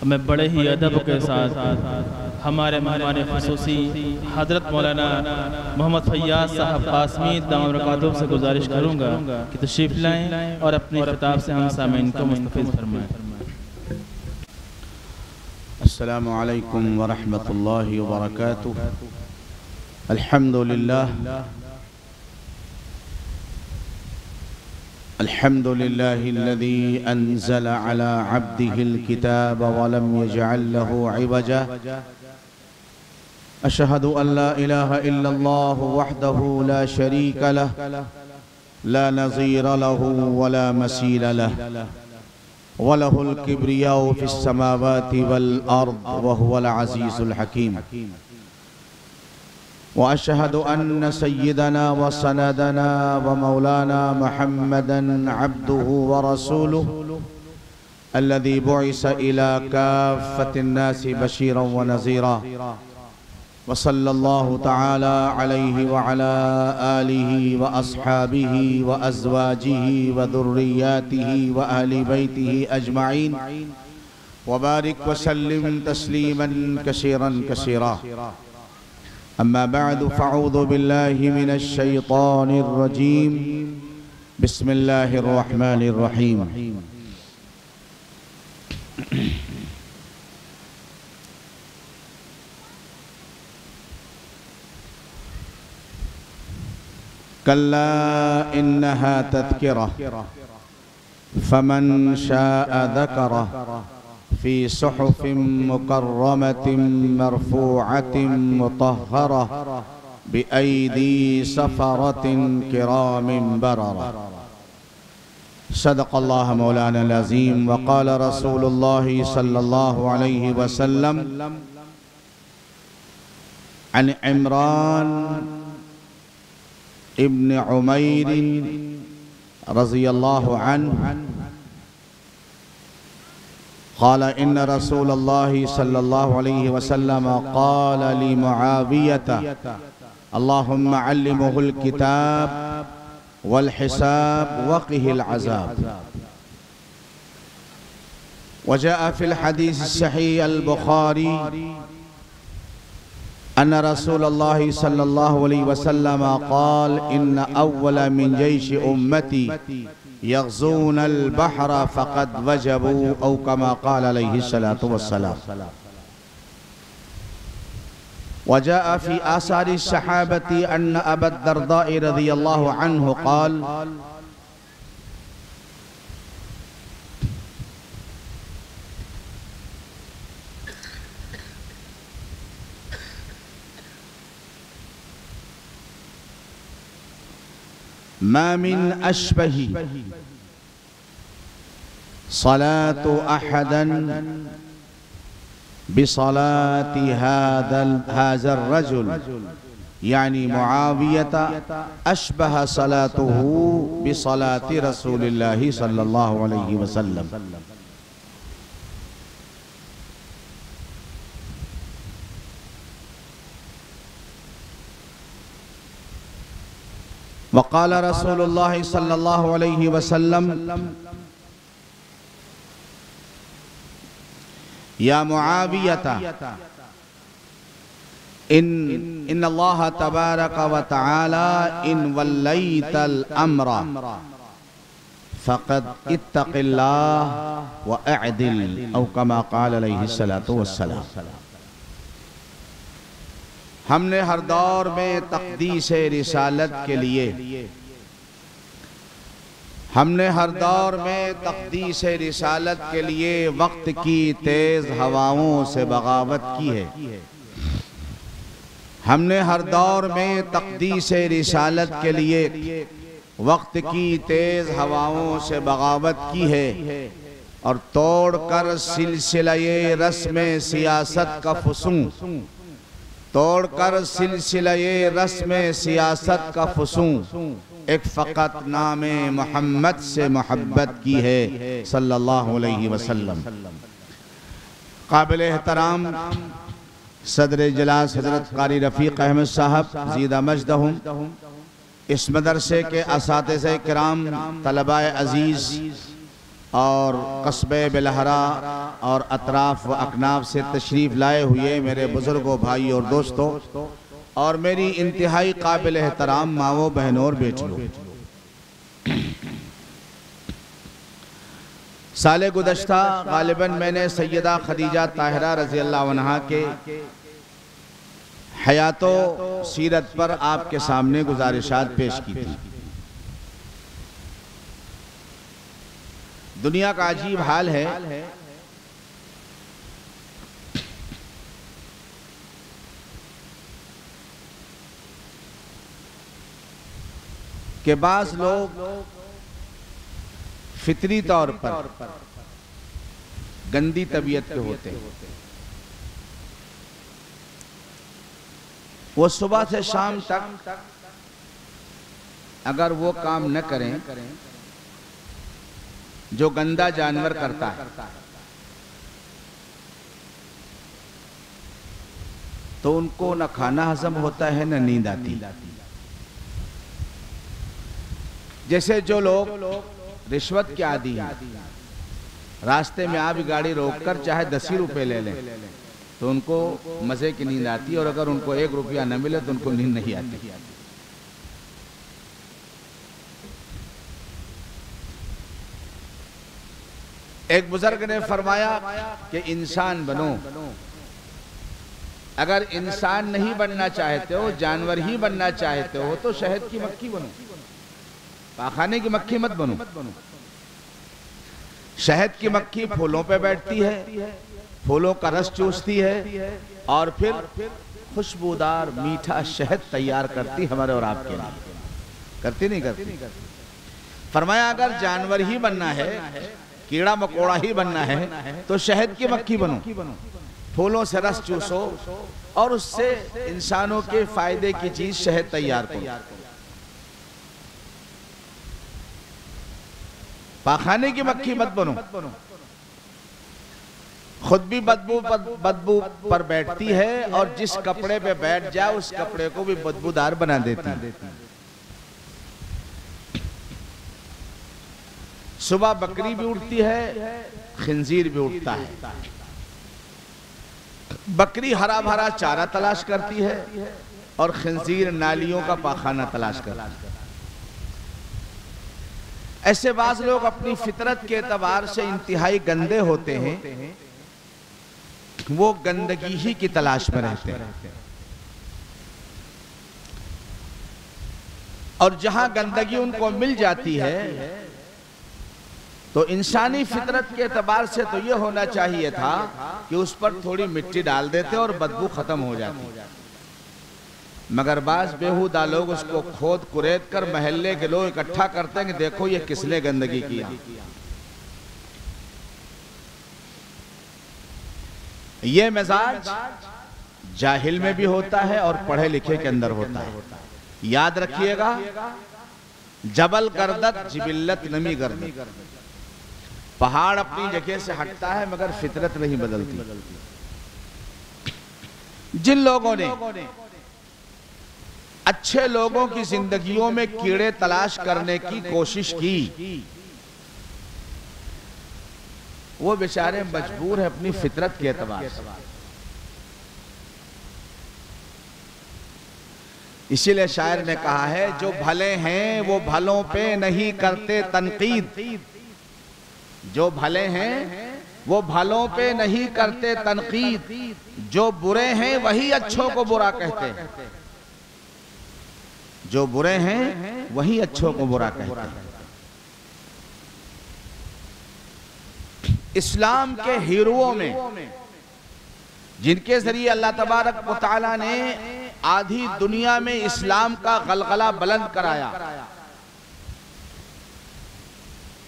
मैं बड़े ही अदब के साथ हमारे मेहमान ख़ुसूसी हज़रत मौलाना मोहम्मद फैयाज़ साहब क़ासमी दामद बरकातुहू से गुजारिश करूँगा कि तशरीफ़ लाएँ और अपनी किताब से हम सामीन को मुस्तफ़ीज़ फरमाएँ। अस्सलामु अलैकुम व रहमतुल्लाहि व बरकातुहू। अल्हम्दुलिल्लाहिल्लज़ी अंज़ला अला अब्दिहिल किताब व लम यजअल लहू इवजा। अशहदु अन ला इलाहा इल्लल्लाह वहदहू ला शरीक लह ला नज़ीर लहू व ला मसील लह व लहुल किब्रियाउ फिस समावाति वल अर्द व हुवल अज़ीज़ुल हकीम। व अशहदु अन्न सय्यदना व सनदना व मौलाना मुहम्मदन अब्दुहु व रसूलुहु अल्लज़ी बुइस इला काफ़्फ़तिन नासि बशीरन व नज़ीरा। व सल्लल्लाहु तआला अलैहि व अला आलिहि व अस्हाबिहि व अज़वाजिहि व ज़ुर्रिय्यातिहि व अहली बैतिहि अजमईन व बारिक व सल्लिम तस्लीमन कसीरन कसीरा। अम्मा बअद फ़अऊज़ु बिल्लाहि मिनश शैतानिर रजीम। बिस्मिल्लाहिर रहमानिर रहीम। कल्ला इन्नहा तज़किरा फमन शाअ ज़करा फ़ी सुहुफ़िन मुकर्रमतिन मरफ़ूअतिन मुतहहरा बिअयदी सफ़रतिन किरामिन बररा। सदक़ल्लाहु मौलाना अज़ीम। व क़ाल रसूलुल्लाहि सल्लल्लाहु अलैहि वसल्लम अन इमरान इब्न उमैर रज़ियल्लाहु अन्हु क़ाल इन्न रसूलल्लाहि सल्लल्लाहु अलैहि वसल्लम क़ाल लि मुआवियता अल्लाहुम्मा अल्लिमहुल किताब वल हिसाब वक़िहिल अज़ाब। वजाअ फ़िल हदीस सहीह अल बुखारी अन्ना रसूलल्लाहि सल्लल्लाहु अलैहि वसल्लम क़ाल इन्न अव्वल मिन जैश उम्मती यग़ज़ूनल बहर फ़क़द वजबू औ कमा क़ाल अलैहि सलातु वस्सलाम। वजाअ फ़ी आसारि सहाबती अन्न अबा दर्दा रज़ियल्लाहु अन्हु क़ाल मा मिन अशबही सलातु अहदन बिसलाति हाज़र रजुल यानी मुआवियता अशबह सलातुहु बिसलाति रसूलिल्लाहि सल्लल्लाहु अलैहि वसल्लम। वक़ाल रसूलुल्लाहि सल्लल्लाहु अलैहि वसल्लम या मुआवियता इन्नल्लाह तबारक व तआला इन वल्लैतल अम्रा फ़क़द इत्तक़िल्लाह व अअदिल औ कमा क़ाल अलैहि सलातु वस्सलाम। हमने हर दौर में तक़दीस रिसालत के लिए रिसालत के लिए वक्त की तेज हवाओं से बगावत की है। हमने हर दौर में तक़दीस रिसालत के लिए वक्त की तेज हवाओं से बगावत की है और तोड़कर सिलसिले रस्म सियासत का फुसूं एक फ़क़त नामे मोहम्मद से मोहब्बत की है सल्लल्लाहु अलैहि वसल्लम। काबिल एहतराम सदर इजलास हज़रत क़ारी रफ़ीक़ अहमद साहब ज़ीदा मजदहुम, इस मदरसे के असातिज़े किराम, तलबाए अज़ीज़ और कस्बे बिलहरा और अतराफ व अकनाफ से तशरीफ़ लाए हुए मेरे बुज़ुर्गों, भाई और दोस्तों, और मेरी इंतहाई काबिल एहतराम माओ, बहनों और बेटियों, साले गुज़श्ता गालिबन मैंने सैयदा खदीजा ताहिरा रज़ी अल्लाह अन्हा के हयातो सीरत पर आपके सामने गुजारिशात पेश की थी। दुनिया का अजीब हाल है कि बाज़ लोग फितरी तौर पर गंदी तबीयत के होते हैं। वो सुबह से शाम तक अगर वो काम न करें जो गंदा जानवर करता है, तो उनको न खाना हजम होता है न नींद आती। जैसे जो लोग रिश्वत के आदी हैं, रास्ते में आप गाड़ी रोककर चाहे 10 ही रुपए ले लें तो उनको मजे की नींद आती है, और अगर उनको 1 रुपया न मिले तो उनको नींद नहीं आती। एक बुजुर्ग ने फरमाया कि इंसान बनो, अगर इंसान नहीं बनना चाहते हो, जानवर ही बनना चाहते हो, तो शहद की मक्खी बनो, पाखाने की मक्खी मत बनो। शहद की मक्खी फूलों पे बैठती है, फूलों का रस चूसती है और फिर खुशबूदार मीठा शहद तैयार करती हमारे और आपके लिए। करती नहीं करती? फरमाया अगर जानवर ही बनना है, कीड़ा मकोड़ा ही बनना है, तो शहद की मक्खी बनो, फूलों से रस चूसो और उससे इंसानों के फायदे की चीज शहद तैयार करो। पाखाने की मक्खी मत बनो, खुद भी बदबू पर बैठती है और जिस कपड़े पे बैठ जाए उस कपड़े को भी बदबूदार बना देती है। सुबह बकरी भी उठती है, खिंजीर भी उठता है। बकरी हरा भरा चारा तलाश करती है और खिंजीर नालियों का पाखाना तलाश करता है। ऐसे बाज लोग अपनी फितरत के एतबार से इंतहाई गंदे होते हैं, वो गंदगी ही की तलाश में रहते हैं। और जहां गंदगी उनको मिल जाती है तो इंसानी फितरत के एतबार से तो ये होना चाहिए था कि उस पर थोड़ी मिट्टी डाल देते और बदबू खत्म हो जाती। मगर बाज बेहुदा लोग उसको खोद कुरेद कर महल्ले के लोग इकट्ठा करते हैं कि देखो ये किसने गंदगी किया। ये मिजाज जाहिल में भी होता है और पढ़े लिखे के अंदर होता है। याद रखिएगा, जबल गर्दत जिबिल्लत नमी गर्दत। पहाड़ अपनी जगह से हटता है मगर फितरत नहीं बदलती। जिन लोगों ने अच्छे लोगों की जिंदगियों में कीड़े तलाश करने की कोशिश की, वो बेचारे मजबूर है अपनी फितरत के एतबार से। इसीलिए शायर ने कहा है, जो भले हैं वो भलों पे नहीं करते तनकीद। जो भले हैं वो भलों पे नहीं करते तनकीद, जो बुरे हैं वही अच्छों को बुरा कहते हैं। जो बुरे हैं वही अच्छों को बुरा कहते हैं। इस्लाम के हीरोओं में जिनके जरिए अल्लाह तबारक व तआला ने आधी दुनिया में इस्लाम का गलगला बुलंद कराया,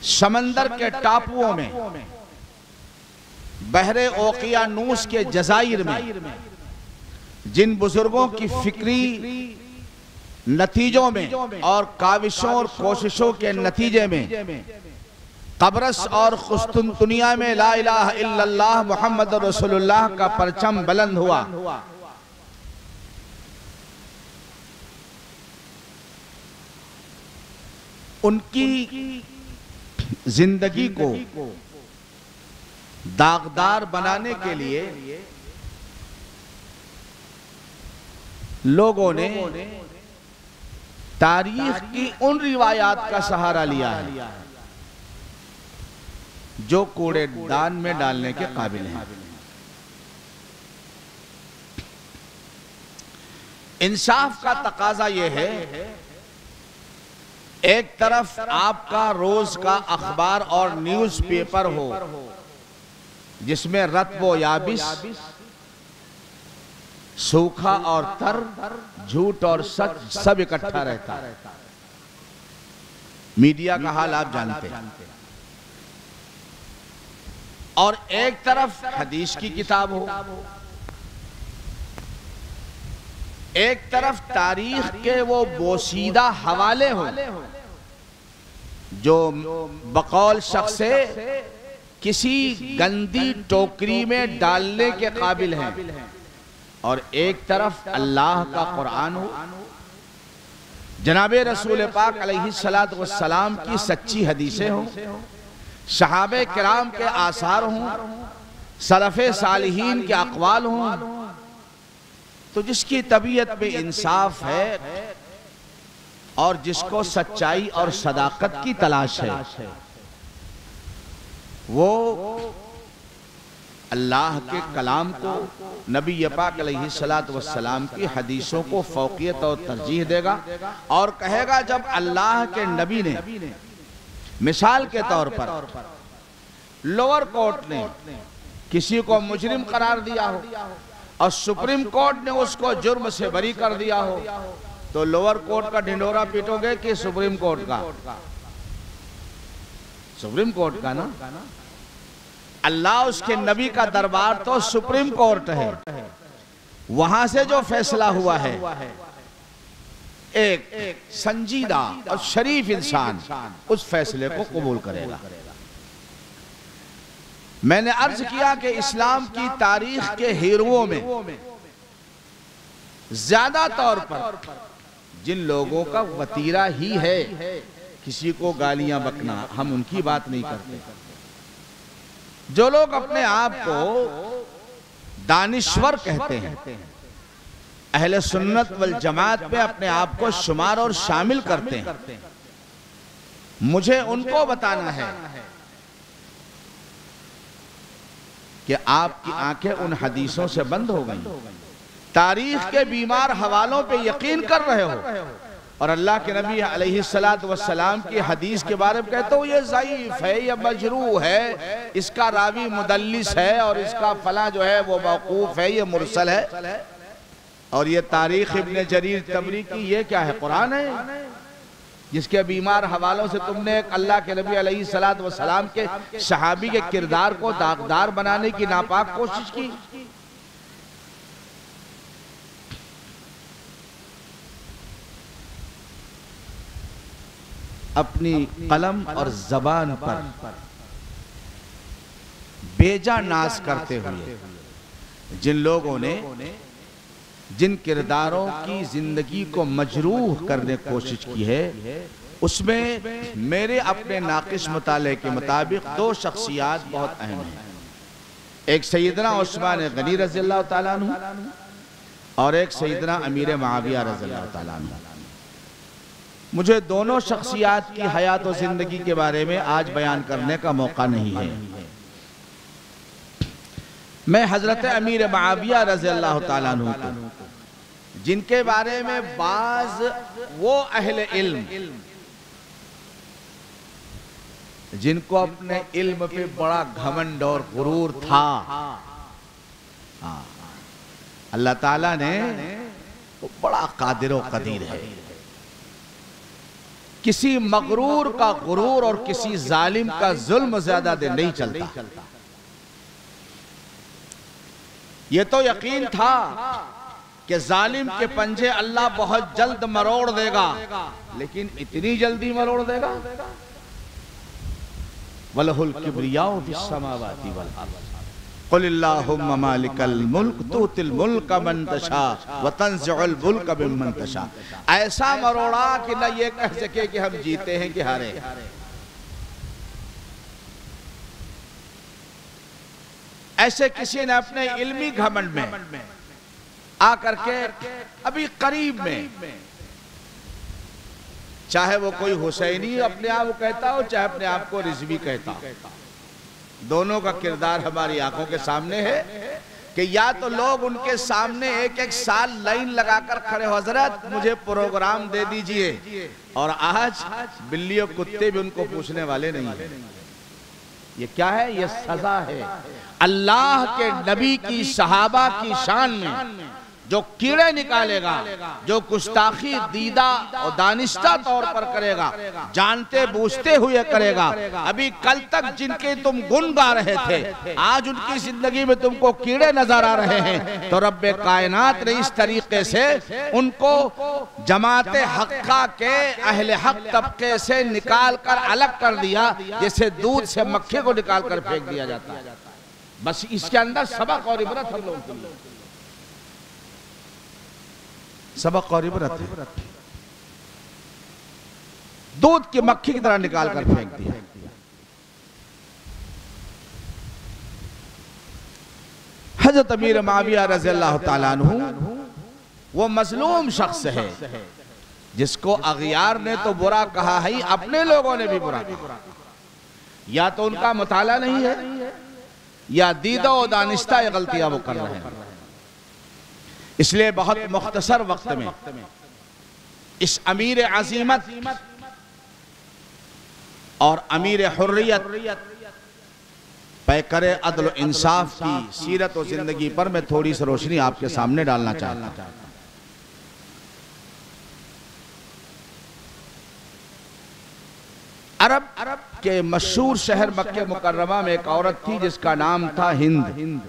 समंदर के टापुओं में, बहरे ओकियानूस के जज़ाइर में, जिन बुजुर्गों की फिक्री नतीजों में और काविशों और कोशिशों के नतीजे में कब्रस और कुस्तुनतुनिया में ला इलाहा इल्लल्लाह मुहम्मद रसूलुल्लाह का परचम बुलंद हुआ, उनकी जिंदगी को दागदार बनाने के लिए लोगों ने तारीख की उन रिवायात का सहारा लिया है जो कूड़ेदान में डालने के काबिल हैं। इंसाफ का तकाजा यह है, एक तरफ आपका रोज का अखबार और न्यूज़पेपर हो जिसमें रत्बो याबिस, सूखा और तर, झूठ और सच सब इकट्ठा रहता है। मीडिया का हाल आप जानते हैं। और एक तरफ हदीस की किताब हो, एक तरफ तारीख के वो बोसीदा हवाले हो जो बकौल शख्स से किसी गंदी टोकरी में डालने के काबिल हैं, और एक तरफ अल्लाह का कुरान हो, जनाबे रसूल पाक अलैहिस्सलातु वस्सलाम की सच्ची हदीसें हों, सहाबे किराम के आसार हों, सलफ़े सालिहीन के अक़वाल हों, तो जिसकी तबीयत में इंसाफ है और जिसको सच्चाई और सदाकत की तलाश है, वो अल्लाह के कलाम को, नबी पाक अलैहिस्सलातु वस्सलाम की हदीसों को फौकियत और तरजीह देगा और कहेगा जब अल्लाह के नबी ने मिसाल के तौर पर लोअर कोर्ट ने किसी को मुजरिम करार दिया हो और सुप्रीम कोर्ट ने उसको जुर्म से बरी कर दिया हो, तो लोअर कोर्ट का ढिंढोरा पीटोगे कि सुप्रीम कोर्ट का? सुप्रीम कोर्ट का ना। अल्लाह उसके नबी का दरबार तो सुप्रीम कोर्ट है, वहां से जो फैसला हुआ है एक संजीदा और शरीफ इंसान उस फैसले को कबूल करेगा। मैंने अर्ज किया कि इस्लाम की तारीख के हीरोओं में ज्यादा तौर पर जिन लोगों का वतीरा ही है किसी को गालियां बकना, हम उनकी बात नहीं करते। जो लोग अपने आप को दानिश्वर कहते हैं, अहले सुन्नत वल जमात में अपने आप को शुमार और शामिल करते हैं, मुझे उनको बताना है कि आपकी आंखें उन हदीसों से बंद हो गई, तारीख के बीमार हवालों पे यकीन कर रहे हो और अल्लाह के नबी अलैहिस्सलातु वस्सलाम की हदीस के बारे में कहते हो ये ज़ईफ है, ये मजरूह है, इसका रावी मुदल्लिस है और इसका फला जो है वो मौकूफ है, ये मुरसल है। और ये तारीख इब्न जरीर तबरी की ये क्या है? कुरान है जिसके बीमार हवालों से तुमने एक अल्लाह के नबी अलैहिस्सलातु वस्सलाम के सहाबी के किरदार को दागदार बनाने की नापाक कोशिश की। अपनी कलम और जबान पर बेजा नाज करते हुए जिन लोगों ने जिन किरदारों की जिंदगी को मजरूह करने की कोशिश की है, उसमें मेरे अपने नाकिस मुताले के मुताबिक दो शख्सियात बहुत अहम हैं। एक सैयदना उस्मान गनी रज़ियल्लाहु ताला अन्हु और एक सैयदना अमीर मुआविया रज़ियल्लाहु ताला अन्हु। मुझे दोनों शख्सियात की हयात और जिंदगी के बारे में आज बयान करने का मौका नहीं है। मैं हजरत अमीर मुआविया रज़ियल्लाहु ताला अन्हु को, जिनके बारे में बाज वो अहले इल्म जिनको अपने इल्म पे बड़ा घमंड और गुरूर था, अल्लाह ताला ने वो बड़ा कादिर और कदीर है। किसी मगरूर का गुरूर और किसी जालिम का जुल्म ज्यादा दिन नहीं चलता। ये तो यकीन था कि जालिम के पंजे अल्लाह बहुत जल्द मरोड़ देगा, लेकिन इतनी जल्दी मरोड़ देगा? वलहुल किब्रियाउ फिस समावाति वल अर्द कुलिल्लाहुम्मा मालिकल मुल्क तुतिल मुल्क मन तशा व तंज़िउल मुल्क मिम्मन तशा। ऐसा मरोड़ा कि न ये कह सके कि हम जीते हैं कि हारे। ऐसे किसी ने अपने इल्मी घमंड में आकर के अभी करीब में, चाहे वो कोई हुसैनी अपने आप को कहता हो, चाहे अपने आप को रिजवी कहता हो, दोनों का किरदार हमारी आंखों के सामने है कि या तो लोग उनके सामने एक एक साल लाइन लगाकर खड़े हो, हजरत मुझे प्रोग्राम दे दीजिए, और आज बिल्ली और कुत्ते भी उनको पूछने वाले नहीं है। ये क्या है? ये सजा है। अल्लाह के नबी की सहाबा की शान में जो कीड़े निकालेगा, जो गुस्ताखी दीदा और दानिस्ता तौर पर करेगा, जानते बूझते हुए करेगा, अभी कल तक जिनके तुम गुण गा रहे थे, आज उनकी जिंदगी में तुमको कीड़े नजर आ रहे हैं, तो रब्बे कायनात ने इस तरीके से उनको जमाते हक्का के अहले हक तबके से निकाल कर अलग कर दिया, जैसे दूध से मक्खी को निकाल कर फेंक दिया जाता है। बस इसके अंदर सबक और इबरत हम लोगों के लिए, सबक और इबरत है। दूध की मक्खी की तरह निकाल कर फेंक दिया। हजरत अमीर मुआविया रज़ियल्लाहु ताला अन्हु वो मजलूम शख्स है जिसको अगियार ने तो बुरा कहा है, अपने लोगों ने भी बुरा कहा। या तो उनका मुताला नहीं है, या दीदा और दानिस्ता ये गलतियां वो कर रहे हैं। इसलिए बहुत मुख्तसर वक्त में इस अमीर अजीमत और अमीर हुर्रियत पैकरे अदल इंसाफ की सीरत और जिंदगी पर मैं थोड़ी सी रोशनी आपके सामने डालना चाहता हूं। अरब के मशहूर शहर मक्के मुकर्रमा में एक औरत थी जिसका नाम था हिंद।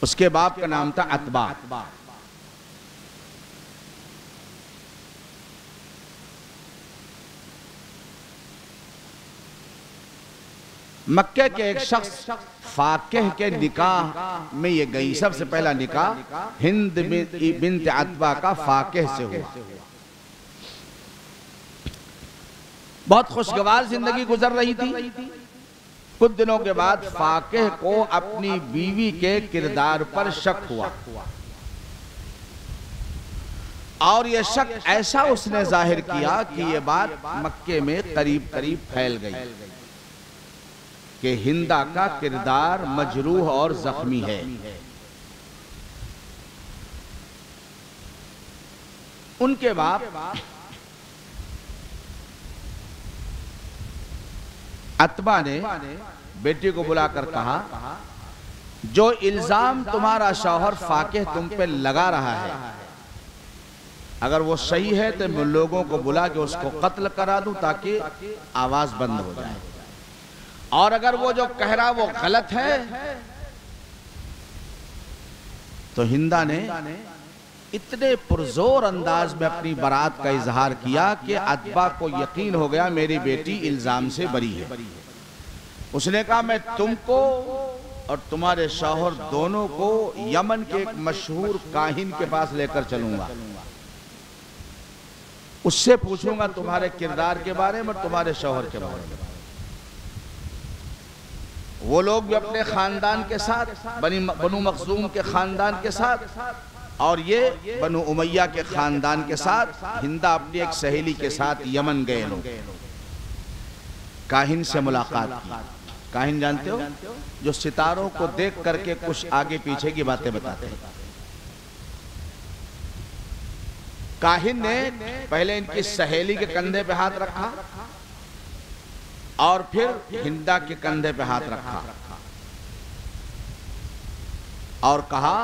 उसके बाप का नाम था अतबा। मक्के के एक शख्स फाकिह के निकाह में ये गई। सबसे पहला निकाह हिंद बिन्त अतबा का फाकिह से हुआ। बहुत खुशगवार जिंदगी गुजर रही थी। कुछ दिनों के बाद फाकिह को अपनी बीवी के किरदार पर शक हुआ, और यह शक ऐसा उसने जाहिर किया कि यह बात मक्के में करीब करीब फैल गई कि हिंदा का किरदार मजरूह और जख्मी है। उनके बाप अतबा ने बेटी को बुलाकर कहा, जो इल्जाम तुम्हारा शौहर फाकिह तुम पे लगा रहा है, अगर वो सही है तो मैं लोगों को बुला के उसको कत्ल करा दूं ताकि आवाज बंद हो जाए, और अगर वो जो कह रहा वो गलत है। तो हिंदा ने इतने पुरजोर अंदाज में अपनी बारात का इजहार किया कि अतबा को यकीन हो गया मेरी बेटी इल्जाम से बरी है। उसने कहा, मैं तुमको और तुम्हारे शौहर दोनों को यमन के एक मशहूर काहिन के पास लेकर चलूंगा, उससे पूछूंगा तुम्हारे किरदार के बारे में, तुम्हारे शौहर के बारे में। वो लोग भी अपने खानदान के साथ, बनु मखजूम के खानदान के साथ, और ये बनु उमैया के खानदान के साथ, हिंदा अपनी एक सहेली के साथ यमन गए लोग। काहिन से मुलाकात की। काहिन जानते हो, जो सितारों को देख करके कुछ आगे पीछे की बातें बताते हैं। काहिन ने पहले इनकी सहेली के कंधे पे हाथ रखा और फिर हिंदा के कंधे पे हाथ रखा और कहा,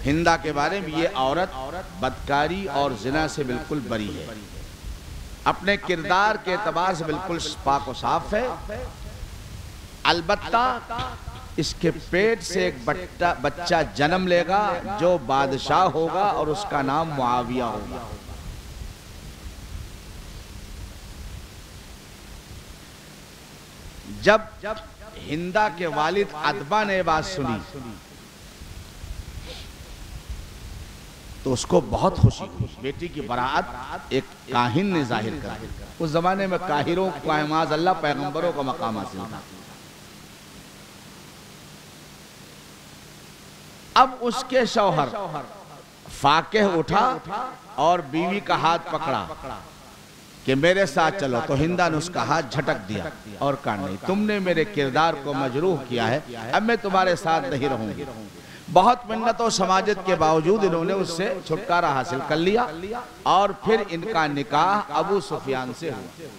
हिंदा के बारे में ये औरत बदकारी और जिना से बिल्कुल बरी है, अपने किरदार के एतबार से बिल्कुल पाक और साफ है। अलबत्ता इसके पेट से एक बच्चा जन्म लेगा जो बादशाह होगा और उसका नाम मुआविया होगा। जब हिंदा के वालिद अतबा ने बात सुनी तो उसको बहुत खुशी हुई। बेटी की बरात एक काहिन ने जाहिर कर दी। उस जमाने में काहिरों को माज़अल्लाह पैगंबरों का मकाम हासिल था। अब उसके शौहर फाकिह उठा और बीवी का हाथ पकड़ा कि मेरे साथ चलो, तो हिंदा ने उसका हाथ झटक दिया और कहा नहीं, तुमने मेरे किरदार को मजरूह किया है, अब मैं तुम्हारे साथ नहीं रहूंगी। बहुत मिन्नत और समाजत के बावजूद इन्होंने उससे छुटकारा हासिल कर लिया और फिर इनका निकाह अबू सुफियान से हुआ।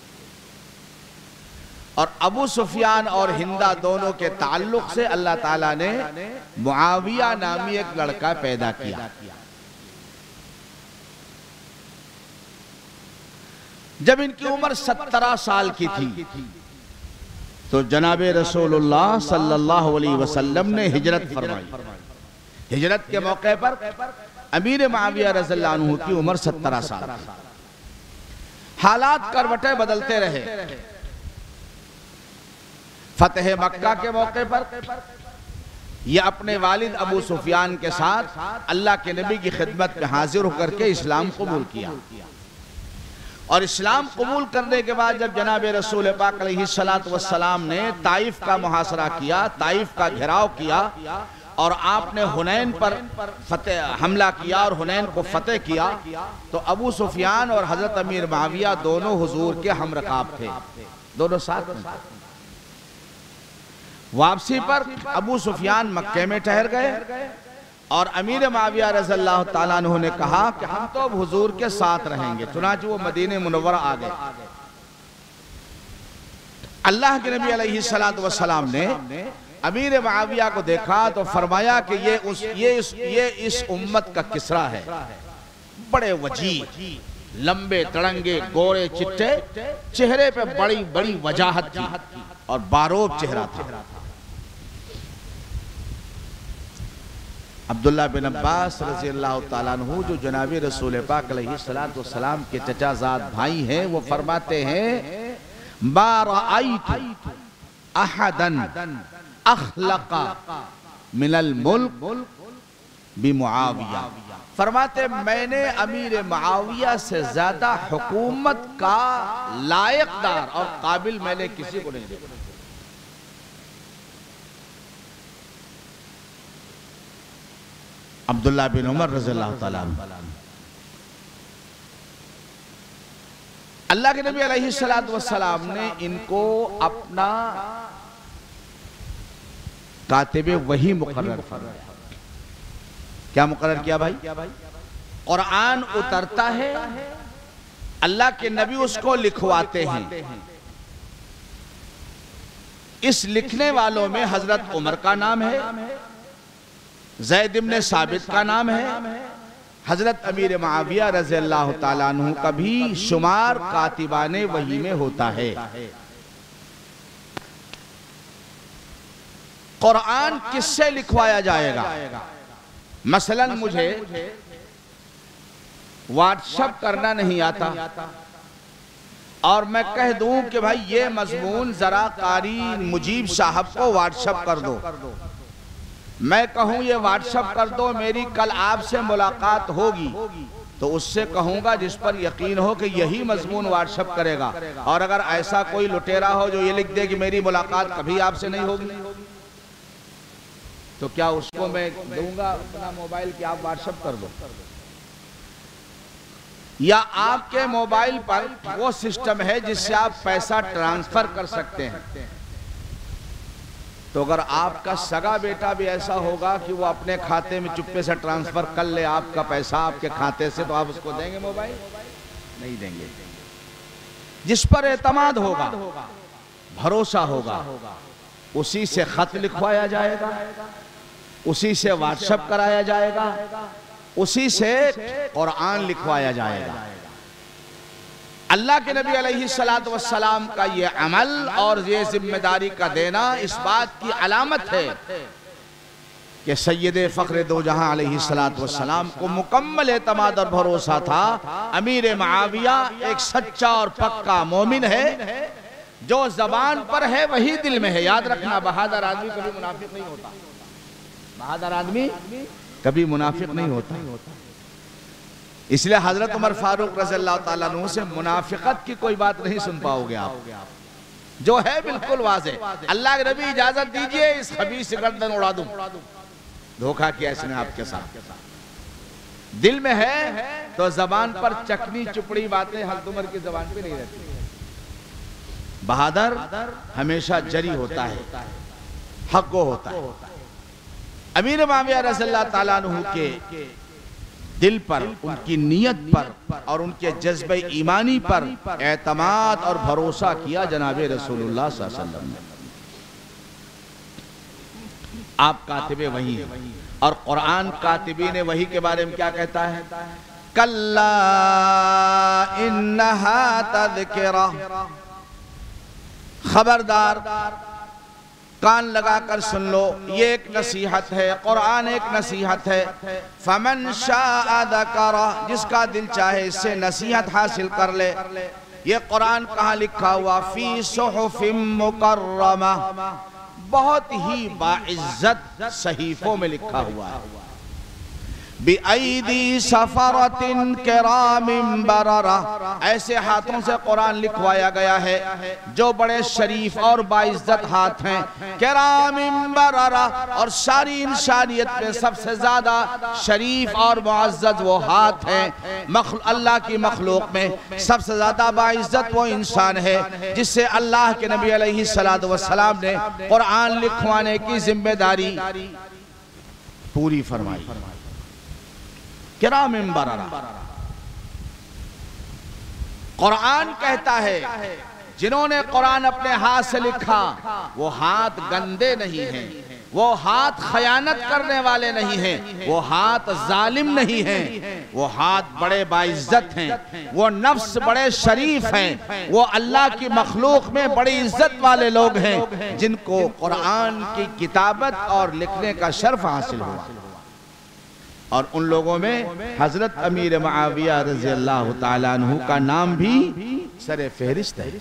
और अबू सुफियान और हिंदा दोनों के ताल्लुक से अल्लाह ताला ने मुआविया नामी एक लड़का पैदा किया। जब इनकी उम्र 17 साल की थी तो जनाबे रसूलुल्लाह सल्लल्लाहु अलैहि वसल्लम ने हिजरत फरमाई। हिजरत के मौके पर अमीर मुआविया रज़ियल्लाहु अन्हु की उम्र 17 साल। हालात करवटें बदलते रहे। फतेह मक्का के मौके पर यह अपने वालिद अबू सुफियान के साथ अल्लाह के नबी की खिदमत में हाजिर होकर के इस्लाम कबूल किया। और इस्लाम कबूल करने के बाद जब जनाबे रसूल पाक अलैहिस्सलातु वस्सलाम ने ताइफ का मुहासरा किया, ताइफ का घेराव किया और आपने हुनैन पर हमला किया और हुनैन को फतेह किया, तो अबू सुफियान और हजरत अमीर मुआविया दोनों हुजूर के हमरकाब थे, दोनों साथ में। वापसी पर अबू सुफियान मक्के में ठहर गए और अमीर मुआविया रज़ियल्लाहु ताला अन्हु ने कहा कि हम तो अब हुजूर के साथ रहेंगे। चुनांचे वो मदीने मुनव्वरा आ गए। अल्लाह के नबी अलैहिस्सलातु वस्सलाम ने अमीर मुआविया को देखा तो फरमाया कि ये इस उम्मत का किसरा है। बड़े वजी, लंबे तड़ंगे, गोरे चिट्टे, चेहरे पे बड़ी बड़ी वजाहत थी और बारोब चेहरा था। अब्दुल्ला बिन अब्बास रज़ियल्लाहु ताला अन्हु जो जनाबे रसूल पाक अलैहिस्सलातु वस्सलाम के चचाजाद भाई हैं, वो फरमाते हैं मा रअयतु अहदन अखलqa मिनल मुल्क बिमुआविया। फरमाते मैंने अमीर मुआविया से ज्यादा हुकूमत का लायकदार और काबिल मैंने किसी को नहीं देखा। अब्दुल्ला बिन उमर रज़ियल्लाहु ताला अल्लाह के नबी अलैहिस्सलातु वस्सलाम ने इनको अपना कातिबे वही मुकर्रर फरमाया। क्या मुकर्रर किया भाई? कुरान उतरता है, अल्लाह के नबी उसको लिखवाते हैं। इस लिखने वालों में हजरत उमर का नाम है, ज़ैद इब्न साबित का नाम है, हजरत अमीर मुआविया रज़ियल्लाहु ताला अन्हु का भी शुमार कातिबाने वही में होता है। कुरान किससे लिखवाया जाएगा? मसलन मुझे व्हाट्सएप करना नहीं आता और मैं कह दूं कि भाई ये मजमून जरा कारी मुजीब साहब को व्हाट्सएप कर दो, मैं कहूं ये व्हाट्सएप कर दो, मेरी कल आपसे मुलाकात होगी, तो उससे कहूंगा जिस पर यकीन हो कि यही मजमून व्हाट्सएप करेगा। और अगर ऐसा कोई लुटेरा हो जो ये लिख दे कि मेरी मुलाकात कभी आपसे नहीं होगी, तो क्या उसको मैं दूंगा अपना मोबाइल कि आप व्हाट्सएप कर दो? या आपके मोबाइल पर वो सिस्टम है जिससे आप पैसा ट्रांसफर कर सकते हैं, तो अगर आपका सगा बेटा भी ऐसा होगा कि वो अपने खाते में चुप्पे से ट्रांसफर कर ले आपका पैसा आपके खाते से, तो आप उसको देंगे मोबाइल? नहीं देंगे। जिस पर एतमाद होगा, भरोसा होगा, उसी से खत लिखवाया जाएगा, उसी से व्हाट्सएप कराया जाएगा, उसी से कुरान लिखवाया जाएगा। अल्लाह के नबी अलैहिस्सलातु वस्सलाम का ये अमल और ये जिम्मेदारी का देना इस बात की अलामत है कि सैयदे फ़ख्र दो जहां अलैहिस्सलातु वस्सलाम को मुकम्मल एतमाद और भरोसा था। अमीर मुआविया एक सच्चा और पक्का मोमिन है, जो जबान पर है वही दिल में है। याद रखना, बहादुर आदमी कभी मुनाफिक नहीं होता, बहादुर आदमी कभी मुनाफिक नहीं होता। इसलिए हजरत उमर फारूक रज़ियल्लाहु ताला अन्हु से मुनाफिकत की कोई बात नहीं सुन पाओगे आप, जो है बिल्कुल वाज़ेह। अल्लाह के नबी इजाजत दीजिए इस खबीस से गर्दन उड़ा दूं। धोखा किया इसने आपके साथ। दिल में है तो जबान पर चकनी चुपड़ी बातें हज़रत उमर की जबान पे नहीं रहती। बहादुर हमेशा जरी होता है, हक को होता है। अमीर मुआविया रज़ियल्लाहु ताला अन्हु के दिल पर, उनकी नीयत पर और उनके जज्बे ईमानी पर एतमाद और भरोसा किया जनाब रसूलुल्लाह सल्लल्लाहु अलैहि वसल्लम ने। आप कातिबे वही हैं और कुरान कातिबीन वही के बारे में क्या कहता है? कल्ला इन्नहा तज़किरा, खबरदार कान लगाकर सुन लो, ये एक नसीहत है, कुरान एक नसीहत है। फमन शाअ ज़करा, जिसका दिल चाहे इससे नसीहत हासिल कर ले। ये कुरान कहाँ लिखा हुआ? फी सुहुफिम मुकर्रमा, बहुत ही बाइज्जत सहीफों में लिखा हुआ है। बिअयदी सफरतिन किरामिन बररा, ऐसे हाथों से कुरान लिखवाया गया है जो बड़े शरीफ और बाइज्जत हाथ हैं। किरामिन बररा, और सारी इंसानियत में सबसे ज्यादा शरीफ और मुअज़्ज़ज़ वो हाथ हैं। अल्लाह की मखलूक में सबसे ज्यादा बाइज्जत वो इंसान है जिससे अल्लाह के नबी अलैहिस्सलातु वस्सलाम ने कुरान लिखवाने की जिम्मेदारी पूरी फरमाई। किरामिन बररा, कुरान कहता है जिन्होंने कुरान अपने हाथ से लिखा वो हाथ गंदे नहीं हैं, वो हाथ खयानत करने वाले नहीं हैं, वो हाथ जालिम नहीं हैं, वो हाथ बड़े बाइज्जत हैं, वो नफ्स बड़े शरीफ हैं, वो अल्लाह की मखलूक में बड़ी इज्जत वाले लोग हैं जिनको कुरान की किताबत और लिखने का शर्फ हासिल हुआ। और उन लोगों में हजरत अमीर मुआविया रज़ियल्लाहु ताला अन्हु का नाम भी सरे फहरिस्त है।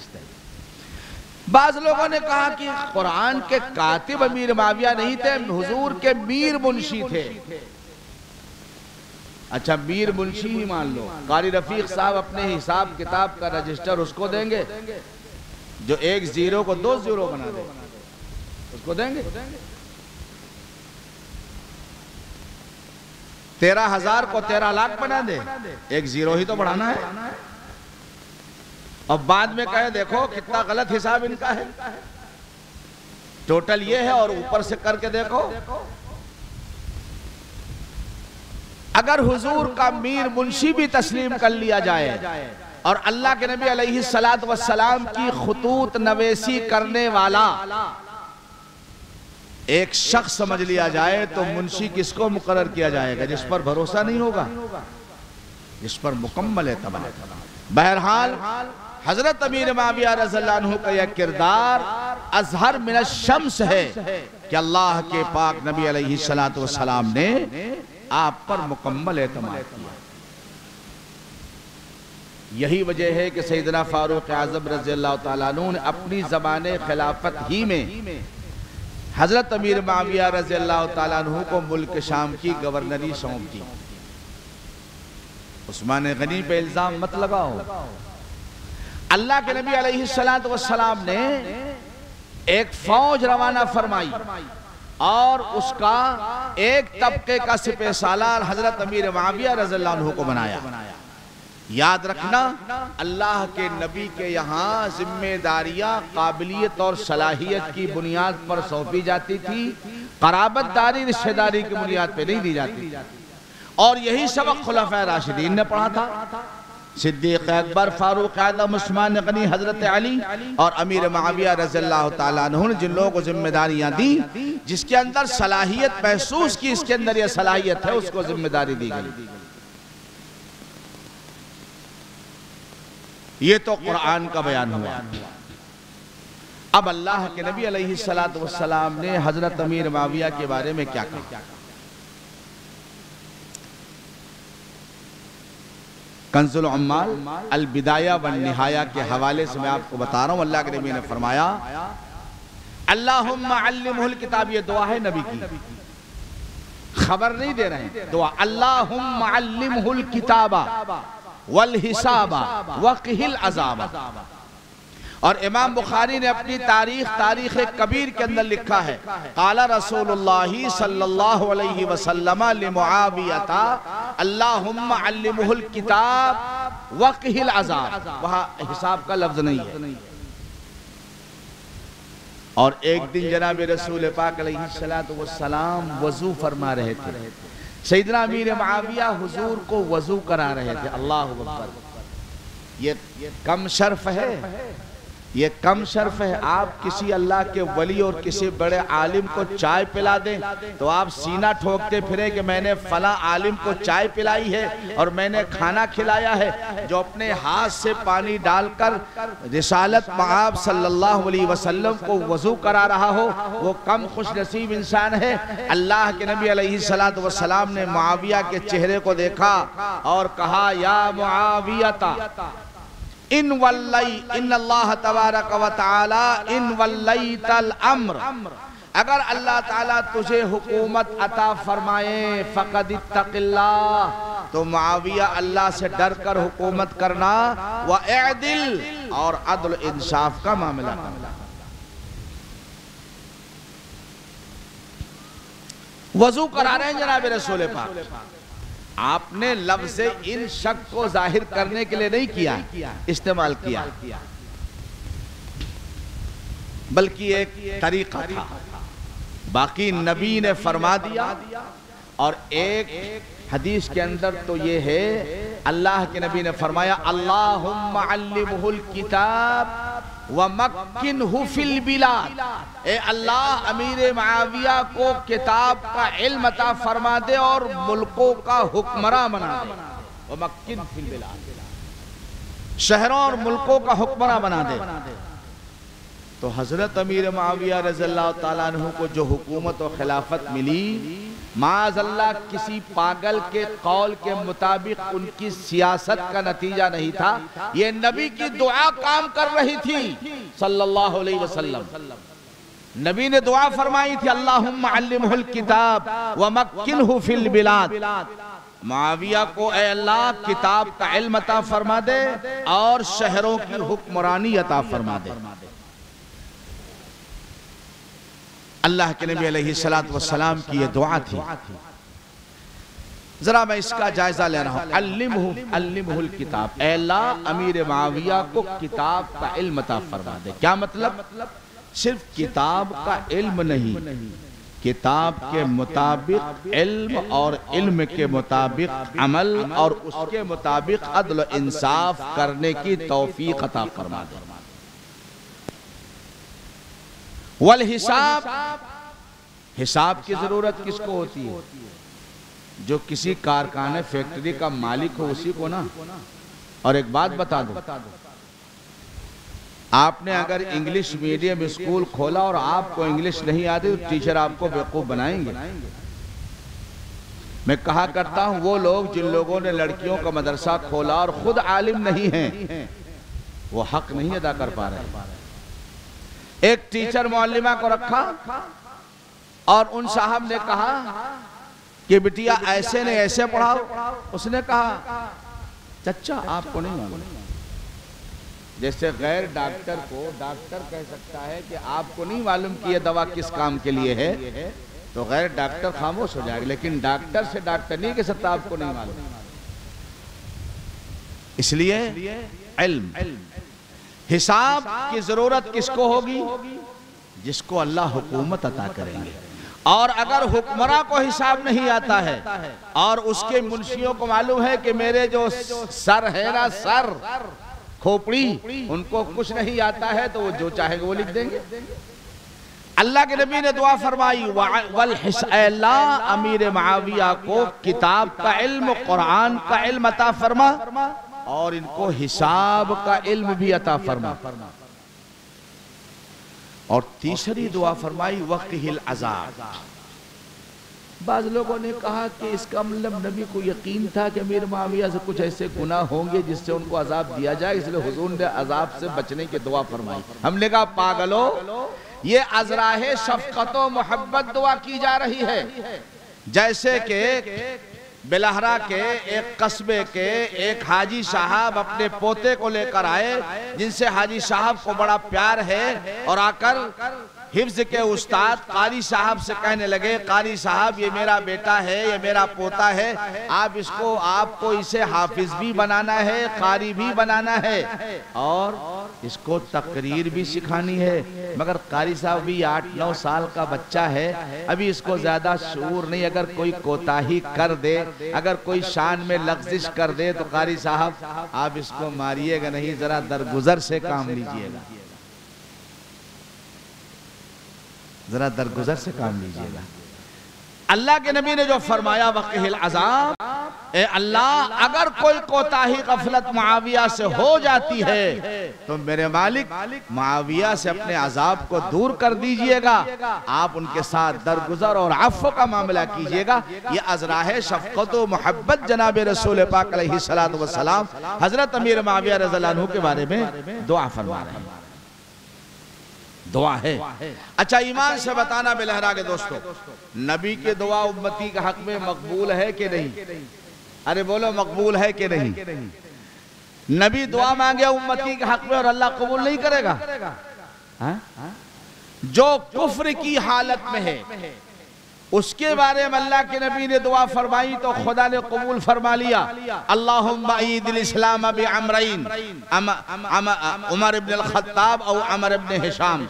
बाज़ लोगों ने कहा कि कुरान के कातिब अमीर मुआविया नहीं थे, हुजूर के मीर मुंशी थे। अच्छा, मीर मुंशी ही मान लो, कारी रफीक साहब अपने हिसाब किताब का रजिस्टर उसको देंगे जो एक जीरो को 2 जीरो बना दे, उसको देंगे। 13,000 को 13 लाख बना दे, एक जीरो ही तो बढ़ाना है। और बाद में कहे देखो कितना गलत हिसाब इनका है, टोटल ये है और ऊपर से करके देखो। अगर हुजूर का मीर मुंशी भी तस्लीम कर लिया जाए और अल्लाह के नबी अलैहिस्सलातु वस्सलाम की खुतूत नवेसी करने वाला एक शख्स समझ लिया जाए तो मुंशी किसको मुकर्रर किया जाएगा? जिस पर भरोसा नहीं होगा, जिस पर मुकम्मल एतमाद। बहरहाल हजरत अमीर मुआविया रज़ियल्लाहु अन्हु का यह किरदार अज़हर मिन अश-शम्स है कि अल्लाह के पाक नबी अलैहिस्सलातु वस्सलाम ने आप पर मुकम्मल एतमाद किया। यही वजह है कि सैयदना फारूक आज़म रज़ियल्लाहु ताला अन्हु ने अपनी ज़माने खिलाफत ही में हजरत अमीर मुआविया रज़ियल्लाहु ताला अन्हु को मुल्क शाम की गवर्नरी सौंप दी। उस्मान गनी पे इल्जाम मत लगाओ। अल्लाह के नबी अलैहिस्सलातु वस्सलाम ने एक फौज रवाना फरमाई और उसका एक तबके का सिपह सालार हजरत अमीर मुआविया रज़ियल्लाहु अन्हु को बनाया। याद रखना, अल्लाह के नबी के यहाँ जिम्मेदारियां काबिलियत और सलाहियत की बुनियाद पर सौंपी जाती थी, कराबतदारी रिश्तेदारी की बुनियाद पर नहीं दी जाती। और यही सबक खुलफाए राशिदीन ने पढ़ा था। Siddiq Akbar, Farooq Azam, Usman Ghani, हजरत अली और अमीर मुआविया रज़ियल्लाहु ताला अन्हु ने जिन लोगों को जिम्मेदारियां दी, जिसके अंदर सलाहियत महसूस की, इसके अंदर यह सलाहियत है, उसको जिम्मेदारी दी गई। ये तो कुरान का बयान हुआ। अब अल्लाह के नबी अलैहिस्सलातु वस्सलाम ने हजरत अमीर मुआविया के बारे में क्या कहा? कंजुल उम्माल अल बिदाया वन निहाया के हवाले से मैं आपको बता रहा हूं, अल्लाह के नबी ने फरमाया अल्लाहुम्मा अल्लिमहुल किताब, ये दुआ है नबी की। खबर नहीं दे रहे हैं, दुआ अल्लाहुम्मा अल्लिमहुल किताबा वल हिसाबा वक़िहिल अज़ाबा। और इमाम बुखारी ने अपनी तारीख कबीर के अंदर लिखा है, क़ाला रसूलुल्लाह सल्लल्लाहु अलैहि वसल्लम लिमुआवियता अल्लाहुम्मा अल्लिमहुल किताब वक़िहिल अज़ाब। वहाँ हिसाब का लफ्ज़ नहीं है। और एक दिन जनाब रसूल पाक अलैहिस्सलातु वस्सलाम वज़ू फरमा रहे थे। सैयदना अमीर मुआविया हुजूर को वज़ू करा रहे थे। अल्लाहु अकबर। ये कम शर्फ है, ये कम शर्फ है। आप किसी अल्लाह के वली और किसी बड़े आलिम को चाय पिला दें तो आप सीना ठोकते फिरे कि मैंने फला आलिम को चाय पिलाई है और मैंने खाना खिलाया है। जो अपने हाथ से पानी डालकर रिसालत मआब सल्लल्लाहु अलैहि वसल्लम को वज़ू करा रहा हो, वो कम खुशनसीब इंसान है। अल्लाह के नबी अलैहिस्सलातु वस्सलाम ने मुआविया के चेहरे को देखा और कहा, या मुआवियता इन अल्लाह तबारक व तआला इन वल्लैतल अम्र, अगर अल्लाह ताला तुझे हुकूमत अता फरमाए फ़क़द इत्तक़िल्लाह, तो मुआविया अल्लाह से डर कर हुकूमत करना, व अअदिल, और अदल इंसाफ का मामला करना। वज़ू करा रहे हैं जनाब रसूल पाक। आपने लफ्ज़ इन शक को जाहिर करने के लिए नहीं किया, इस्तेमाल किया, बल्कि एक तरीका था। बाकी नबी ने फरमा दिया। और एक हदीस के अंदर तो ये है, अल्लाह के नबी ने फरमाया, अल्लाहुम्मा अल्लिमहुल किताब व मक्किनहु फिल बिलाद। ए अल्लाह अमीर मुआविया को किताब का इल्म अता फरमा दे और मुल्कों का हुक्मरान बना दे। व मक्किन फिल बिलाद, शहरों और मुल्कों का हुक्मरान बना दे। तो हजरत अमीर मुआविया रज़ियल्लाहु ताला अन्हु को जो हुकूमत और खिलाफत मिली, माज़अल्लाह किसी पागल के कौल के मुताबिक उनकी सियासत का नतीजा नहीं था। ये नबी की दुआ काम कर रही थी सल्लल्लाहु अलैहि वसल्लम। नबी ने दुआ फरमाई थी, अल्लाहुम्मा अल्लिमहुल किताब व मक्किनहु फिल बिलाद। मुआविया को ए अल्लाह किताब का इल्म अता फरमा दे और शहरों की हुक्मरानी अता फरमा दे। अल्लाह के नबी अलैहिस्सलातु वस्सलाम की ये दुआ थी। जरा मैं इसका जायजा ले रहा हूँ। अल्लिमहुल किताब, ऐ अल्लाह अमीर मुआविया को किताब का इल्म अता फरमा दे। क्या मतलब? सिर्फ किताब का इल्म नहीं, किताब के मुताबिक इल्म और इल्म के मुताबिक अमल और उसके मुताबिक अदल इंसाफ करने की तौफीक अता फरमा दे। वल हिसाब, हिसाब की जरूरत किसको होती है? जो किसी कारखाने फैक्ट्री का मालिक हो उसी को ना। और एक बात बता दो, आपने अगर इंग्लिश मीडियम स्कूल खोला और आपको इंग्लिश नहीं आती तो टीचर आपको बेवकूफ बनाएंगे। मैं कहा करता हूं, वो लोग जिन लोगों ने लड़कियों का मदरसा खोला और खुद आलिम नहीं हैं, वो हक नहीं अदा कर पा रहे। एक टीचर मौलिमा को रखा और उन साहब ने कहा कि बिटिया ऐसे नहीं ऐसे पढ़ाओ। उसने कहा, चच्चा आपको नहीं मालूम। जैसे गैर डॉक्टर को डॉक्टर कह सकता है कि आपको नहीं मालूम कि यह दवा किस काम के लिए है, तो गैर डॉक्टर खामोश हो जाएगा। लेकिन डॉक्टर से डॉक्टर नहीं कह सकता आपको नहीं मालूम। इसलिए इल्म, हिसाब की जरूरत किसको होगी? जिसको अल्लाह हुकूमत अता करेंगे। और अगर हुक्मरान को हिसाब नहीं आता है और उसके मुंशियों को मालूम है कि मेरे जो सर है ना, सर खोपड़ी, उनको कुछ नहीं आता है, तो वो जो चाहेंगे वो लिख देंगे। अल्लाह के नबी ने दुआ फरमाई, वल अल्लाह अमीर मुआविया को किताब का इल्म, कुरान का इल्म अता फरमा और इनको हिसाब का इल्म भी अता फरमा। और तीसरी दुआ फरमाई, वक़िहिल अज़ाब। बाज़ लोगों ने कहा कि इसका मतलब नबी को यकीन था कि अमीर मुआविया से कुछ ऐसे गुनाह होंगे जिससे उनको अजाब दिया जाए, इसलिए हुजूर ने अजाब से बचने की दुआ फरमाई। हमने कहा, पागलो, ये अज़राहे शफ़क़त व मोहब्बत दुआ की जा रही है। जैसे कि बेलहरा के एक कस्बे के एक हाजी साहब अपने पोते को लेकर आए, जिनसे हाजी साहब को बड़ा प्यार है, और आकर हिफ्ज के उस्ताद कारी साहब से कहने लगे, कारी साहब ये मेरा बेटा है, ये मेरा पोता है, आपको इसे हाफिज भी बनाना है, कारी भी बनाना है, और इसको तकरीर भी सिखानी है। मगर कारी साहब भी 8-9 साल का बच्चा है, अभी इसको ज्यादा शऊर नहीं, अगर कोई कोताही कर दे, अगर कोई शान में लफ्जिश कर दे तो कारी साहब आप इसको मारिएगा नहीं, जरा दरगुजर से काम लीजिएगा, जरा दरगुजर से काम लीजिएगा। अल्लाह के नबी ने जो फरमाया वक़िहिल अज़ाब, ए अल्लाह अगर कोई कोताही गफलत मुआविया से हो जाती है तो मेरे मालिक मुआविया से अपने अजाब को दूर कर दीजिएगा, आप उनके साथ दरगुजर और अफ़्व का मामला कीजिएगा। ये अज़राह शफ़क़त व मोहब्बत जनाब रसूल पाक अलैहिस्सलातु वस्सलाम हज़रत अमीर मुआविया रज़ियल्लाहु अन्हु के बारे में दुआ फरमा रहे हैं, दुआ है। अच्छा, ईमान से बताना बेलहरा के दोस्तों, नबी की दुआ उम्मती के हक में मकबूल है कि नहीं? अरे बोलो, मकबूल है कि नहीं? नबी दुआ मांगे उम्मती के हक में और अल्लाह कबूल नहीं करेगा? जो कुफ्र की हालत में है उसके बारे में अल्लाह के नबी ने दुआ फरमाई तो खुदा ने कबूल फरमा लिया। अल्लाहुम्मा ईदिल इस्लाम बि अमरैन, उमर इब्न अल-खत्ताब और अमर इब्न हिशाम।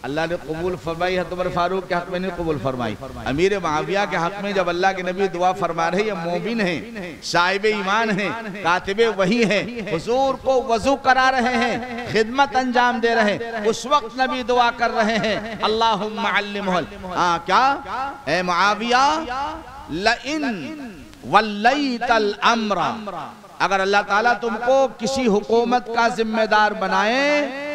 अल्लाह ने कबूल फरमाई है, उमर फारूक के हक में नहीं कबूल फरमाई। अमीर मुआविया के हक में जब अल्लाह के नबी दुआ फरमा रहे, ये मोमिन हैं, साहिब ईमान हैं, कातिबे वही हैं, हुजूर को वजू करा रहे हैं, खिदमत अंजाम दे रहे हैं, उस वक्त नबी दुआ कर रहे हैं, अल्लाहुम्मा अल्लिमहुल, क्या ए मुआविया लइन वल्लैतल अम्रा, अगर अल्लाह ताला तुमको किसी हुकूमत का जिम्मेदार बनाए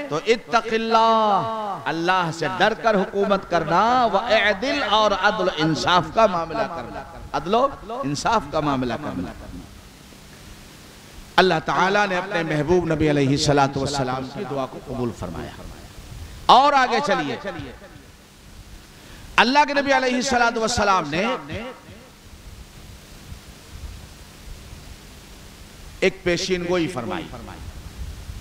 तो इत्तक़िल्लाह, अल्लाह से डर कर हुकूमत करना, व अदिल, और अदल इंसाफ का मामला करना, अदलो इंसाफ का मामला करना। अल्लाह ताला ने अपने महबूब नबी अलैहिस्सलातु वस्सलाम की दुआ को कबूल फरमाया। और आगे चलिए, अल्लाह के नबी अलैहिस्सलातु वस्सलाम ने एक पेशीन गोई फरमाई।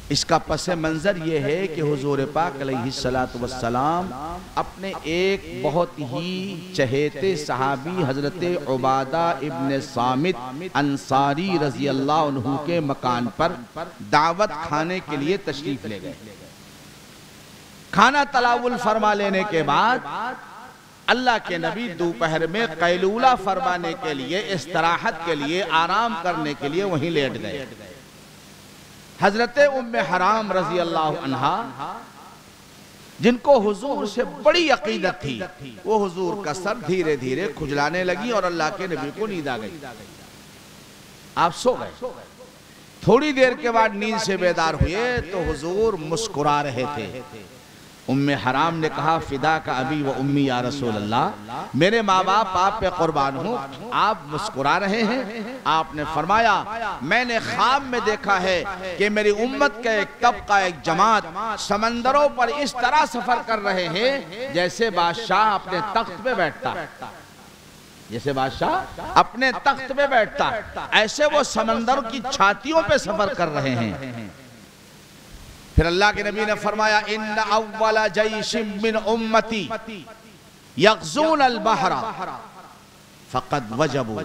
इसका पस मंजर ये है कि हुजूर पाक अलैहिस्सलातु वस्सलाम अपने एक बहुत ही चहेते सहाबी हजरत उबादा इब्न सामित अंसारी रजी अल्लाह अन्हु के मकान पर दावत खाने के लिए तशरीफ ले गए। खाना तलावुल फरमा लेने के बाद अल्लाह के नबी दोपहर में कैलूला फरमाने के लिए, इस्तराहत के लिए, आराम करने के लिए वहीं लेट गए। हजरत उम्मे हराम रजी अल्लाह अन्हा, जिनको हुजूर से बड़ी अकीदत थी, वो हुजूर का सर धीरे धीरे खुजलाने लगी और अल्लाह के नबी को नींद आ गई। आप सो गए। थोड़ी देर के बाद नींद से बेदार हुए तो हुजूर मुस्कुरा रहे थे। उम्मे हराम ने कहा, फिदा का अबी व उम्मी या रसूल अल्लाह, मेरे माँ बाप आप पे कुर्बान हूँ, आप मुस्कुरा रहे हैं। आपने फरमाया, मैंने ख्वाब में देखा है कि मेरी उम्मत का एक तबका, एक जमात समंदरों पर इस तरह सफर कर रहे हैं जैसे बादशाह अपने तख्त पे बैठता, जैसे बादशाह अपने तख्त पे बैठता, ऐसे वो समंदर की छातियों पे सफर कर रहे हैं। फिर अल्लाह के नबी ने फरमाया, इन्ना अव्वला जैशिम मिन उम्मती यग़ज़ून अल-बहरा फ़क़द वजबू,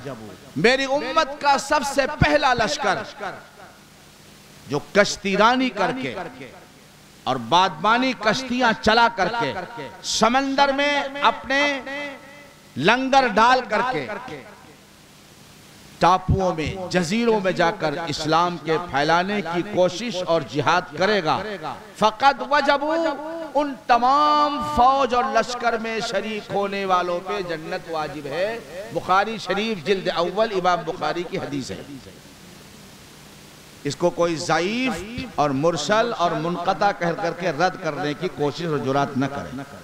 मेरी उम्मत का सबसे पहला लश्कर जो कश्तीरानी करके और बादबानी कश्तियां चला करके समंदर में अपने लंगर डाल करके टापुओं में, जजीरों में जाकर इस्लाम के फैलाने की कोशिश और जिहाद करेगा, फ़क़द वजबू, उन तमाम फौज और लश्कर में शरीक होने वालों पे जन्नत वाजिब है। बुखारी शरीफ जिल्द अव्वल, इमाम बुखारी की हदीस है। इसको कोई ज़ईफ और मुरसल और मुनक़ता कह करके रद्द करने की कोशिश और जुरात न करे।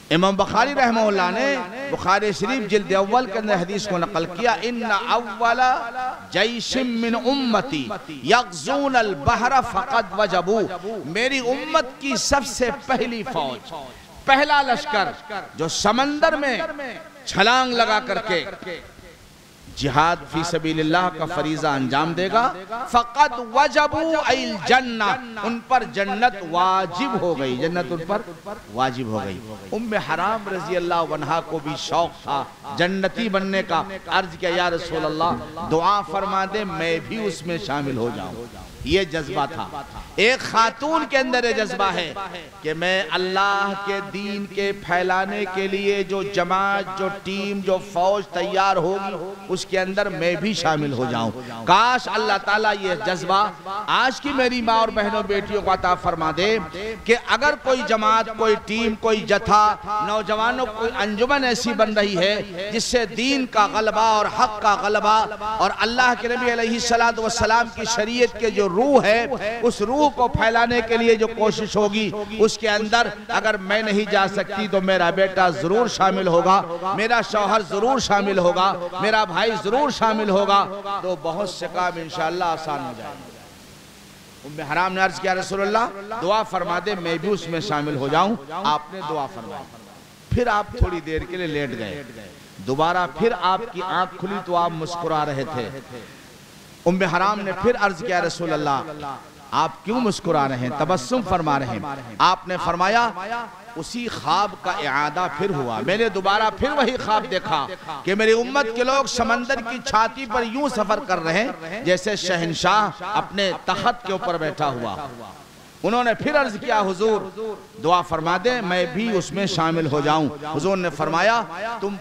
इमाम बुखारी रहमहुल्लाह ने बुखारी शरीफ जिल्द अव्वल के अंदर हदीस को नकल किया, इन्ना अव्वला जैशिम मिन उम्मती यग़ज़ून अल-बहरा फ़क़द वजबू, मेरी उम्मत की सबसे पहली फौज, पहला लश्कर जो समंदर में छलांग लगा करके जिहाद फी सबीलिल्लाह का फरीजा अंजाम देगा, फ़क़द वजबू अल जन्ना, उन पर जन्नत वाजिब हो गई, जन्नत उन पर वाजिब हो गई। उम्मे हराम रज़ी अल्लाह अन्हा को भी शौक था जन्नती बनने का। अर्ज किया या रसूल अल्लाह दुआ फरमा दे मैं भी उसमें शामिल हो जाऊं। ये जज्बा था। एक खातून के अंदर ये जज्बा है कि मैं अल्लाह के दीन के फैलाने के लिए जो जमात, जो टीम, जो फौज तैयार होगी उसके अंदर मैं भी शामिल हो जाऊं। काश अल्लाह ताला ये जज्बा आज की मेरी माँ और बहनों बेटियों को अता फरमा दे कि अगर कोई जमात, कोई टीम, कोई जथा, नौजवानों कोई अंजुमन ऐसी बन रही है जिससे दीन का गलबा और हक का गलबा और अल्लाह के नबी अलैहिस्सलातु वस्सलाम की शरीयत के जो रूह है उस रूह को फैलाने के लिए जो कोशिश होगी उसके अंदर अगर मैं नहीं जा सकती तो मेरा बेटा जरूर शामिल होगा, मेरा शौहर जरूर शामिल होगा, मेरा भाई जरूर शामिल होगा, तो बहुत से काम इंशाअल्लाह आसान हो जाएंगे। उम्मे हराम ने अर्ज किया रसूलुल्लाह दुआ फरमा दे मैं भी उसमें शामिल हो जाऊं। आपने दुआ फरमाई। फिर आप थोड़ी देर के लिए लेट गए, दोबारा फिर आपकी आंख खुली तो आप मुस्कुरा रहे थे। उम्मे हराम ने फिर अर्ज किया रसूल अल्लाह आप क्यों मुस्कुरा रहे हैं, तबस्सुम फरमा रहे हैं। आपने फरमाया उसी ख्वाब का इआदा फिर हुआ, मैंने दोबारा फिर वही ख्वाब देखा कि मेरी उम्मत के लोग समंदर की छाती पर यूं सफर कर रहे हैं जैसे शहंशाह अपने तख्त के ऊपर बैठा हुआ। उन्होंने फिर अर्ज किया हुजूर दुआ फरमा दे मैं भी उसमें शामिल हो जाऊं। हुजूर ने फरमाया तुम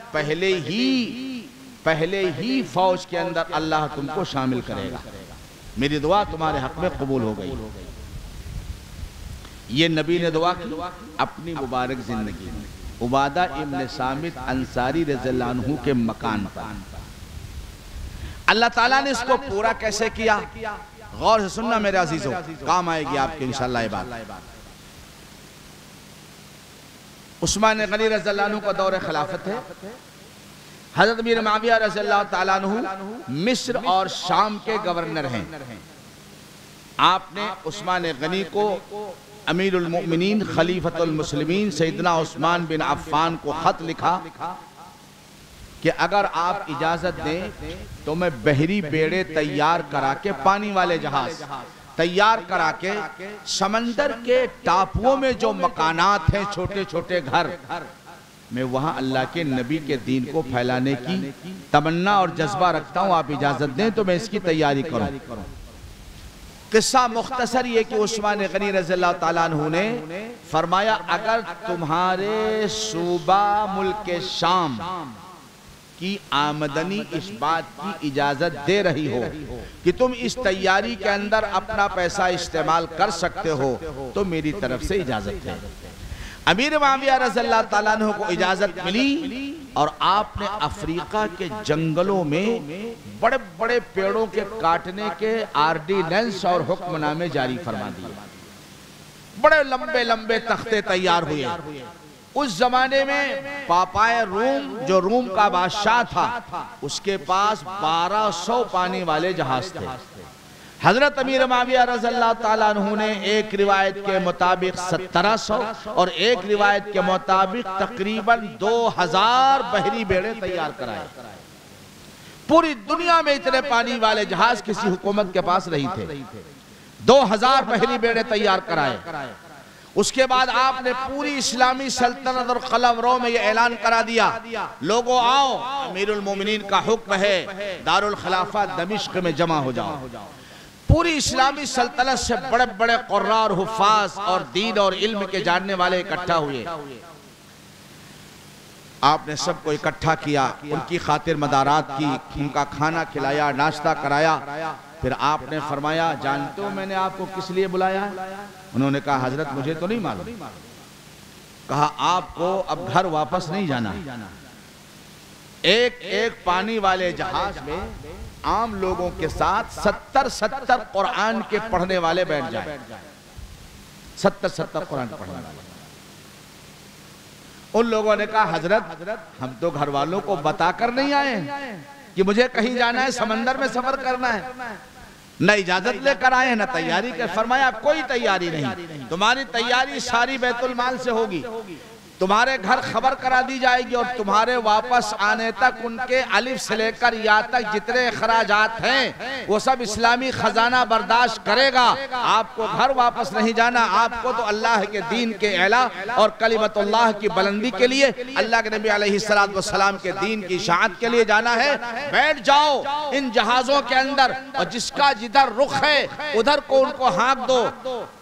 पहले ही फौज के अंदर अल्लाह तुमको शामिल करेगा, मेरी दुआ तुम्हारे हक में कबूल हो गई। ये नबी ने दुआ की अपनी मुबारक जिंदगी में। उबादा इब्न सामित अंसारी रज़ियल्लाहु अन्हु के मकान पर अल्लाह ताला ने इसको पूरा कैसे किया, गौर से सुनना मेरे अजीजों, काम आएगी आपके इंशाअल्लाह ये बात। उस्मान गनी रज़ियल्लाहु अन्हु का दौर खिलाफत है। हज़रत अमीर मुआविया रज़ियल्लाहु ताला अन्हु मिस्र और शाम के गवर्नर हैं। आपने उस्मान गनी को अमीरुल मोमिनीन खलीफतुल मुस्लिमीन सैयदना उस्मान बिन अफ़्फ़ान को खत लिखा कि अगर आप इजाजत दें तो मैं बहरी बेड़े तैयार करा के, पानी वाले जहाज तैयार करा के समंदर के टापुओं में जो मकानात हैं, छोटे छोटे घर, मैं वहां अल्लाह के नबी के दीन को फैलाने की तमन्ना और जज्बा रखता हूं। आप इजाजत दें तो मैं इसकी तैयारी करूं। किस्सा मुख्तसर ये कि उस्मान गनी रज़ियल्लाहु ताला अन्हु ने फरमाया अगर तुम्हारे सूबा मुल्क शाम की आमदनी इस बात की इजाजत दे रही हो कि तुम इस तैयारी के अंदर अपना पैसा इस्तेमाल कर सकते हो तो मेरी तरफ से इजाजत है। अमीर मुआविया रज़ियल्लाहु ताला अन्हु को इजाजत मिली और आपने अफ्रीका के जंगलों में बड़े बड़े पेड़ों के काटने के आर्डिनेंस और हुक्मनामे जारी फरमा दिए। बड़े लंबे लंबे तख्ते तैयार हुए। उस जमाने में पापाए रूम जो रूम का बादशाह था उसके पास 1200 पानी वाले जहाज थे। हजरत अमीर मुआविया रज़ियल्लाहु ताला अन्हु ने एक रिवायत के मुताबिक 1700 और एक रिवायत के मुताबिक तकरीबन 2000 बहरी बेड़े तैयार कराए। पूरी दुनिया में इतने पानी वाले जहाज किसी हुकूमत के पास नहीं थे। 2000 बहरी बेड़े तैयार कराए। उसके बाद आपने पूरी इस्लामी सल्तनत और कलमरों में यह ऐलान करा दिया लोगों आओ, अमीरुल मोमिनीन का हुक्म है दारुल खिलाफा दमिश्क में जमा हो जाओ। पूरी इस्लामी सल्तनत से बड़े बड़े कुर्रा और हुफ़ाज़ और दीन और इल्म के जानने वाले इकट्ठा हुए। आपने सबको इकट्ठा किया, उनकी खातिर मदारात की, उनका खाना खिलाया, नाश्ता कराया। फिर आपने फरमाया जानते हो मैंने आपको किस लिए बुलाया? उन्होंने कहा हजरत मुझे तो नहीं मालूम। कहा आपको अब घर वापस नहीं जाना। एक एक पानी वाले जहाज में आम लोगों के साथ 70 कुरान के पढ़ने वाले बैठ जाए। 70 कुरान पढ़ने वाले। उन लोगों ने कहा हजरत हम तो घर वालों को बताकर नहीं आए कि मुझे कहीं जाना है, समंदर में सफर करना है, न इजाजत लेकर आए हैं न तैयारी कर। फरमाया कोई तैयारी नहीं, तुम्हारी तैयारी सारी बैतुल माल से होगी। तुम्हारे घर खबर करा दी जाएगी और तुम्हारे वापस आने तक उनके अलिफ से लेकर या तक जितने खराजात हैं वो सब इस्लामी खजाना बर्दाश्त करेगा। आपको घर वापस नहीं जाना, आपको तो अल्लाह के दीन के एला और कलिमतुल्लाह की बुलंदी के लिए, अल्लाह के नबी अलैहिस्सलातु वस्सलाम के दीन की इशाअत के लिए जाना है। बैठ जाओ इन जहाजों के अंदर और जिसका जिधर रुख है उधर को उनको हाँक दो।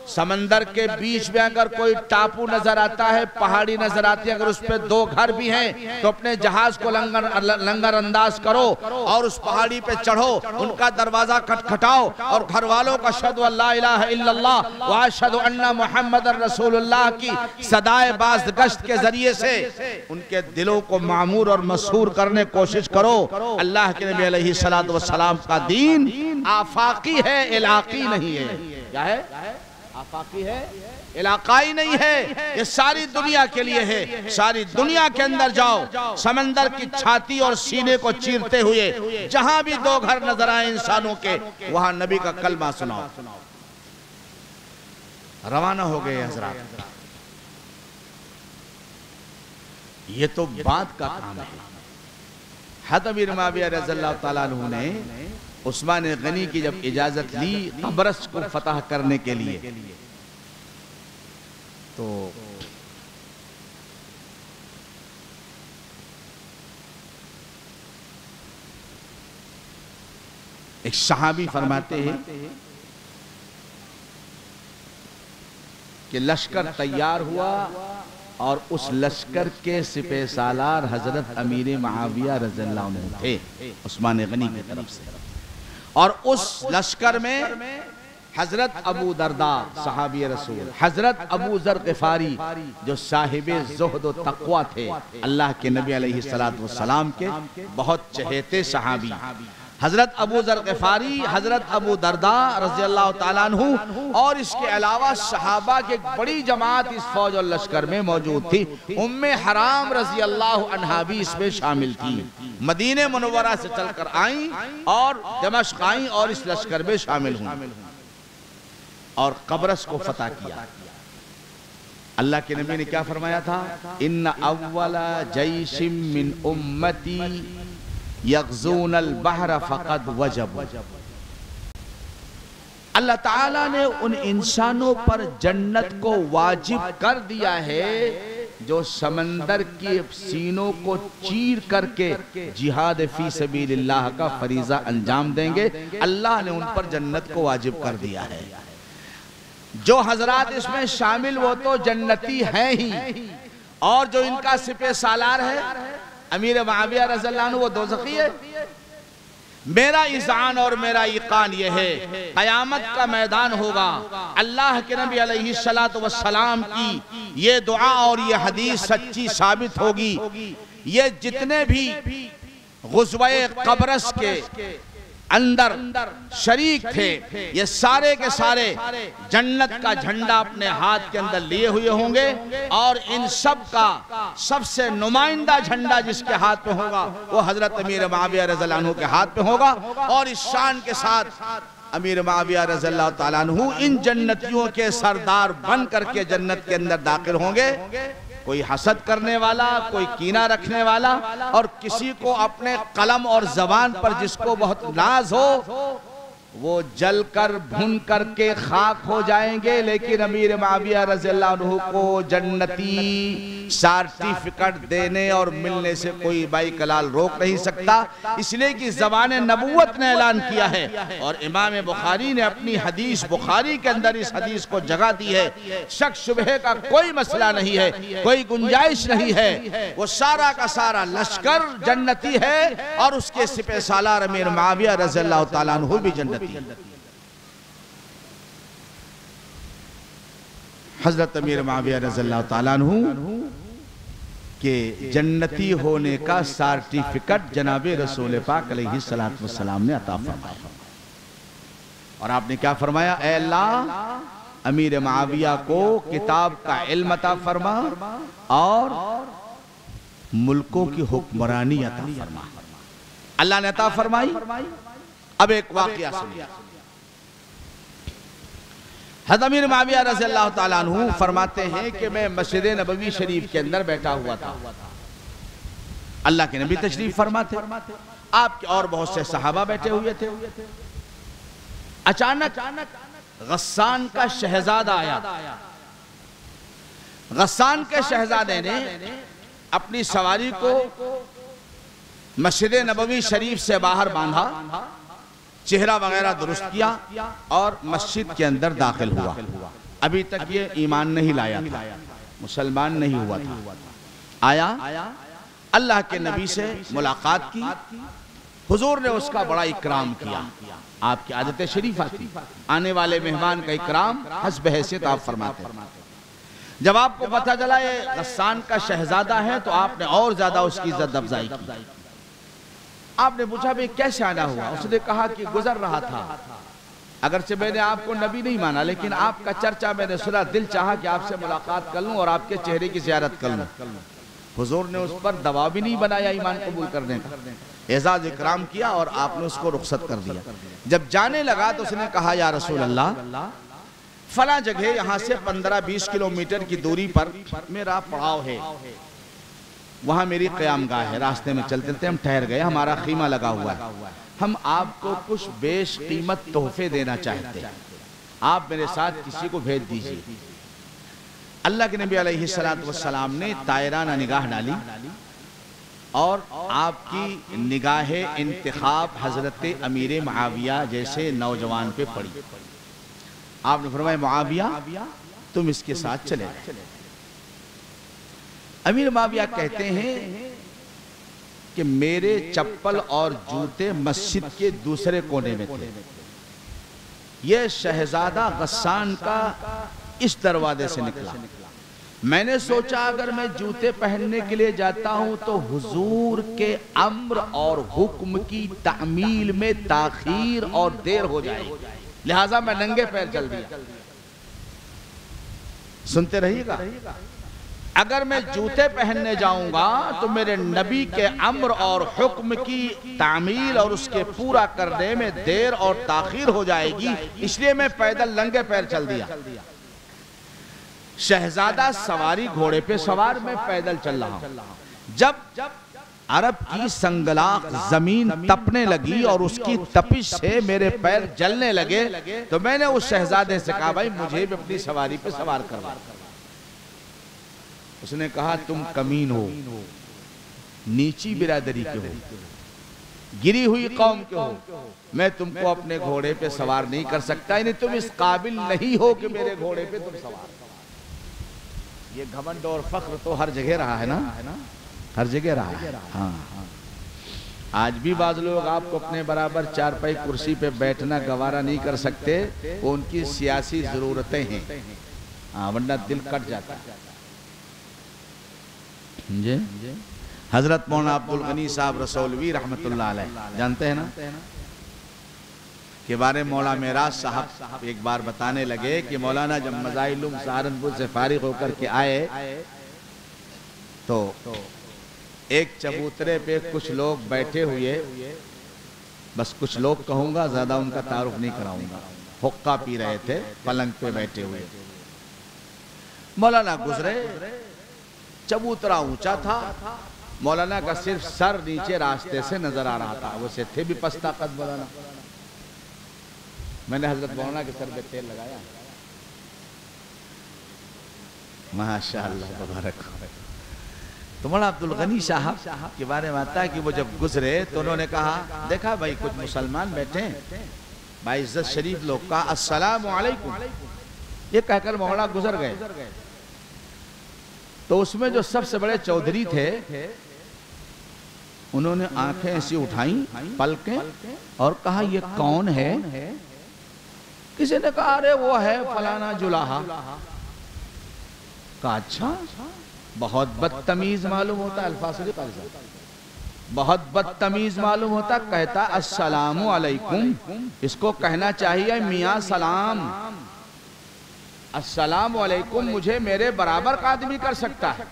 समंदर के बीच में अगर कोई टापू नजर आता है, पहाड़ी नजर आती है, अगर उस पे दो घर भी हैं तो अपने जहाज को लंगर अंदाज करो और उस पहाड़ी पे चढ़ो, उनका दरवाजा खटखटाओ और घर वालों का अशहदु अल्ला इलाहा इल्लल्लाह व अशहदु अन्ना मुहम्मदर रसूलुल्लाह की सदाए बाज़गश्त के जरिए से उनके दिलों को मामूर और मसहूर करने कोशिश करो। अल्लाह के नबी अलैहिस्सलातु वस्सलाम का दीन आफाकी है, इलाकी नहीं है। क्या है? आफाकी है, इलाकाई नहीं है। ये सारी दुनिया के लिए है। सारी दुनिया के अंदर जाओ, समंदर की छाती और सीने को चीरते हुए जहां भी दो घर नजर आए इंसानों के, वहां नबी का कलमा सुनाओ। रवाना हो गए हजरात। ये तो बात का काम है। हज़रत अमीर मुआविया रज़ियल्लाहु ताला अन्हु ने उस्मान गनी की जब इजाजत ली कब्रस को फतह करने के लिए, तो एक सहाबी फरमाते हैं कि लश्कर तैयार हुआ और उस लश्कर के सिपह सालार हजरत अमीर मुआविया रज़ियल्लाहु अन्हु थे उस्मान गनी की तरफ से, और उस लश्कर में हजरत अबू दरदा सहाबी रसूल, हजरत अबू जर ग़िफ़ारी जो साहिबे ज़ुहद व तक़वा थे, अल्लाह के नबी अलैहिस्सलातु वस्सलाम के बहुत चहेते सहाबी, हजरत अबू जर ग़िफ़ारी, हजरत अबू दरदा रज़ियल्लाहु ताला अन्हु, और इसके अलावा सहाबा की एक बड़ी जमात इस फौज और लश्कर में मौजूद थी। उम्मे हराम रज़ियल्लाहु अन्हा भी इसमें शामिल थी। मदीने मुनव्वरा से चलकर आई और दमिश्क आई और इस लश्कर में शामिल हुई और कब्रस को फतह किया। अल्लाह के नबी ने क्या फरमाया था? इन्ना अव्वला जैशिम मिन उम्मती यग़ज़ूनल बहर फ़क़द वजब। अल्लाह ताला ने उन इंसानों पर जन्नत को वाजिब कर दिया है जो समंदर के सीनों को चीर करके जिहाद फी सबीलिल्लाह का फरीजा अंजाम देंगे। अल्लाह ने उन पर जन्नत को वाजिब कर दिया है। जो हजरात इसमें शामिल वो तो जन्नती हैं ही, और जो इनका सिपह सालार है अमीर मुआविया रज़ियल्लाहु अन्हु वो दोज़खी है। मेरा इज़ान और मेरा इक़ान ये है, क़यामत का मैदान होगा, अल्लाह के नबी अलैहिस्सलातु वस्सलाम की ये दुआ और ये हदीस सच्ची साबित होगी। ये जितने भी ग़ुज़वे क़ब्रस के अंदर शरीक थे, ये सारे के सारे जन्नत का झंडा अपने हाथ के अंदर लिए हुए होंगे, और इन सब का सबसे नुमाइंदा झंडा जिसके हाथ में होगा वो हजरत अमीर मुआविया रज़ियल्लाहु अन्हु के हाथ में होगा। और इस शान के साथ अमीर मुआविया रज़ियल्लाहु ताला अन्हु इन जन्नतियों के सरदार बन करके जन्नत के अंदर दाखिल होंगे। कोई हसद करने वाला, कोई कीना रखने वाला, और किसी को अपने कलम और जबान पर जिसको बहुत नाज हो वो जलकर भुन करके खाक हो जाएंगे, लेकिन अमीर मुआविया रज़ियल्लाहु अन्हु को जन्नती सर्टिफिकेट देने और मिलने से कोई बाई कलाल रोक नहीं सकता, इसलिए कि ज़बान नबुव्वत ने ऐलान किया है। और इमाम बुखारी ने अपनी हदीस बुखारी के अंदर इस हदीस को जगह दी है। शक शुबहे का कोई मसला नहीं है, कोई गुंजाइश नहीं है। वो सारा का सारा लश्कर जन्नती है और उसके सिपह सालार अमीर मुआविया रज़ियल्लाहु ताला अन्हु भी जन्नती। हजरत अमीर मुआविया रज़ियल्लाहु ताला अन्हु के जन्नती होने का सर्टिफिकेट जनाब रसूल पाक अलैहिस्सलातु वस्सलाम ने अता फरमाया। और आपने क्या फरमाया? ऐ अल्लाह अमीर मुआविया को किताब का इल्म अता फरमा और मुल्कों की हुक्मरानी अता फरमा। अल्लाह ने अता फरमाई। अब एक वाक़या सुनिए। हज़रत अमीर मुआविया रज़ी अल्लाह ताला अन्हु फरमाते हैं कि मैं मस्जिद नबवी शरीफ के अंदर बैठा हुआ था, अल्लाह के नबी तशरीफ फरमाते, आपके और बहुत से सहाबा बैठे हुए थे। अचानक गस्सान का शहजादा आया। गस्सान के शहजादे ने अपनी सवारी को मस्जिद नबवी शरीफ से बाहर बांधा, चेहरा वगैरह दुरुस्त किया और मस्जिद के अंदर दाखिल हुआ। अभी तक ये ईमान नहीं लाया था, मुसलमान नहीं हुआ था। आया, अल्लाह के नबी से मुलाकात की, हुजूर ने उसका बड़ा इकराम किया। आपकी आदत शरीफा थी, आने वाले मेहमान का इकराम हस्ब हैसियत आप फरमाते। जब आपको पता चला ये गस्सान का शहजादा है तो आपने और ज्यादा उसकी इज्जत अफजाई की। आपने पूछा भाई कैसे आना हुआ? उसने कहा कि गुजर रहा था, अगरचे मैंने आपको नबी नहीं माना लेकिन आपका चर्चा मैंने सुना, दिल चाहा कि आपसे मुलाकात कर लूं और आपके चेहरे की ज़ियारत कर लूं। हुजूर ने उस पर दबाव भी नहीं बनाया ईमान कबूल करने का, एजाज इकराम किया और आपने उसको रुखसत कर दिया। जब जाने लगा तो उसने कहा या रसूल अल्लाह, फला जगह यहाँ से 15-20 किलोमीटर की दूरी पर मेरा पड़ाव है, वहाँ मेरी क़यामगाह है। रास्ते में चलते चलते हम ठहर गए, हमारा खीमा लगा हुआ है, हम आपको कुछ बेश कीमत तोहफे देना चाहते हैं, आप मेरे साथ किसी को भेज दीजिए। अल्लाह के नबी अलैहिस्सलातु वस्सलाम ने तायराना निगाह डाली और आपकी निगाह इंतखाब हजरत अमीर मुआविया जैसे नौजवान पे पड़ी। आपने फरमाया मुआविया तुम इसके साथ चले जाओ। अमीर मुआविया कहते हैं कि मेरे चप्पल और जूते मस्जिद के दूसरे कोने में थे। यह शहजादा गस्सान का इस दरवाजे से निकला। मैंने सोचा अगर मैं जूते पहनने के लिए जाता हूं तो हुजूर के अम्र और हुक्म की तामील में ताखीर और देर हो जाएगी, लिहाजा मैं नंगे पैर चल दिया। सुनते रहिएगा, अगर मैं जूते पहनने जाऊंगा तो मेरे नबी के अम्र और हुक्म की तामील और उसके पूरा करने में देर और ताखीर हो जाएगी, इसलिए मैं पैदल नंगे पैर चल दिया। शहजादा सवारी घोड़े पे सवार, मैं पैदल चल रहा हूं। जब अरब की संगलाख जमीन तपने लगी और उसकी तपिश से मेरे पैर जलने लगे तो मैंने उस शहजादे से कहा भाई मुझे भी अपनी सवारी पे सवार करवा। उसने कहा तुम कमीन हो, नीची बिरादरी के हो, गिरी हुई कौम के हो, मैं तुमको अपने घोड़े पे सवार नहीं कर सकता, यानी तुम इस काबिल नहीं हो कि मेरे घोड़े पे तुम सवार। ये घमंड और फख्र तो हर जगह रहा है ना, हर जगह रहा है। हाँ, आज भी बाज लोग आपको अपने बराबर चारपाई कुर्सी पे बैठना गवारा नहीं कर सकते, वो उनकी सियासी जरूरतें हैं, हाँ, वरना दिल कट जाता है। हजरत मौलाना अब्दुल गनी साहब रसौलवी रहमतुल्लाह अलैह जानते हैं ना के बारे में मौला मेराज साहब एक बार बताने लगे कि मौलाना जब मज़ाइलुम सहारनपुर से फारिग होकर के आए तो एक चबूतरे पे कुछ लोग बैठे हुए, बस कुछ लोग कहूँगा, ज़्यादा उनका तारुफ नहीं कराऊंगा, हुक्का पी रहे थे, पलंग पे बैठे हुए। मौलाना गुजरे, चबूतरा ऊंचा था, मौलाना का सिर्फ सर नीचे रास्ते से नजर आ रहा था, वैसे थे भी पस्ता कद मौलाना। मैंने हजरत मौलाना के सर पे तेल लगाया, माशाअल्लाह तबारक। तो मौलाना अब्दुल गनी साहब के बारे में आता है कि वो जब गुजरे तो उन्होंने कहा देखा भाई कुछ मुसलमान बैठे हैं, भाई इज्जत शरीफ लोग का अस्सलाम वालेकुम, ये कहकर मौलाना गुजर गए। तो उसमें जो सबसे बड़े चौधरी थे उन्होंने आंखें ऐसी उठाई, पलकें, और कहा ये कौन है? किसी ने कहा अरे वो है फलाना जुलाहा। कहा अच्छा, बहुत बदतमीज मालूम होता, अल्फाज बहुत बदतमीज मालूम होता। कहता अस्सलामु अलैकुम, इसको कहना चाहिए मियाँ सलाम। अस्सलाम वालेकुम मुझे मेरे बराबर का आदमी कर सकता है,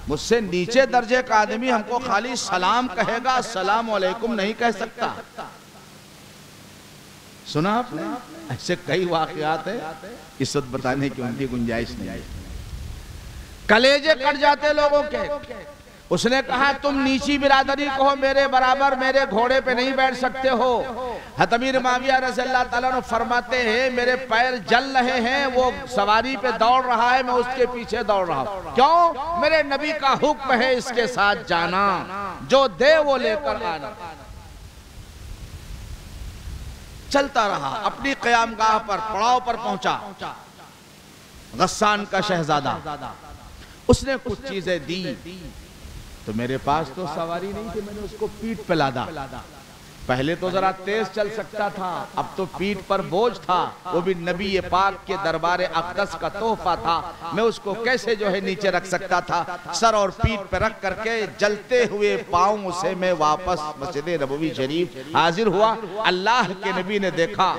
मुझसे नीचे दर्जे का आदमी हमको खाली सलाम कहेगा, अस्सलाम वालेकुम नहीं कह सकता। सुना आपने? ऐसे कई वाकयात है, इस वक्त बताने की उनकी गुंजाइश नहीं है। कलेजे कट जाते लोगों के। उसने कहा तुम नीची बिरादरी को हो, मेरे बराबर मेरे घोड़े पे नहीं बैठ सकते हो। हज़रत अमीर मुआविया रज़ियल्लाहु ताला अन्हु फरमाते हैं मेरे पैर जल रहे हैं, वो सवारी पे दौड़ रहा है, मैं उसके पीछे दौड़ रहा हूं। क्यों? मेरे नबी का हुक्म है इसके साथ जाना, जो दे वो लेकर आना। चलता रहा, अपनी क़यामगाह पर पड़ाव पर पहुंचा। गस्सान का शहजादा, उसने कुछ चीजें दी, तो मेरे पास तो सवारी नहीं थी, मैंने उसको पीठ पे लादा। पहले तो जरा तेज चल सकता था, अब तो पीठ पर बोझ था, वो भी नबी पाक के दरबार अक़दस का तोहफा था। मैं उसको कैसे जो है नीचे रख सकता था? सर और पीठ पर रख करके जलते हुए पाँव से मैं वापस मस्जिद नबवी शरीफ हाजिर हुआ। अल्लाह के नबी ने देखा,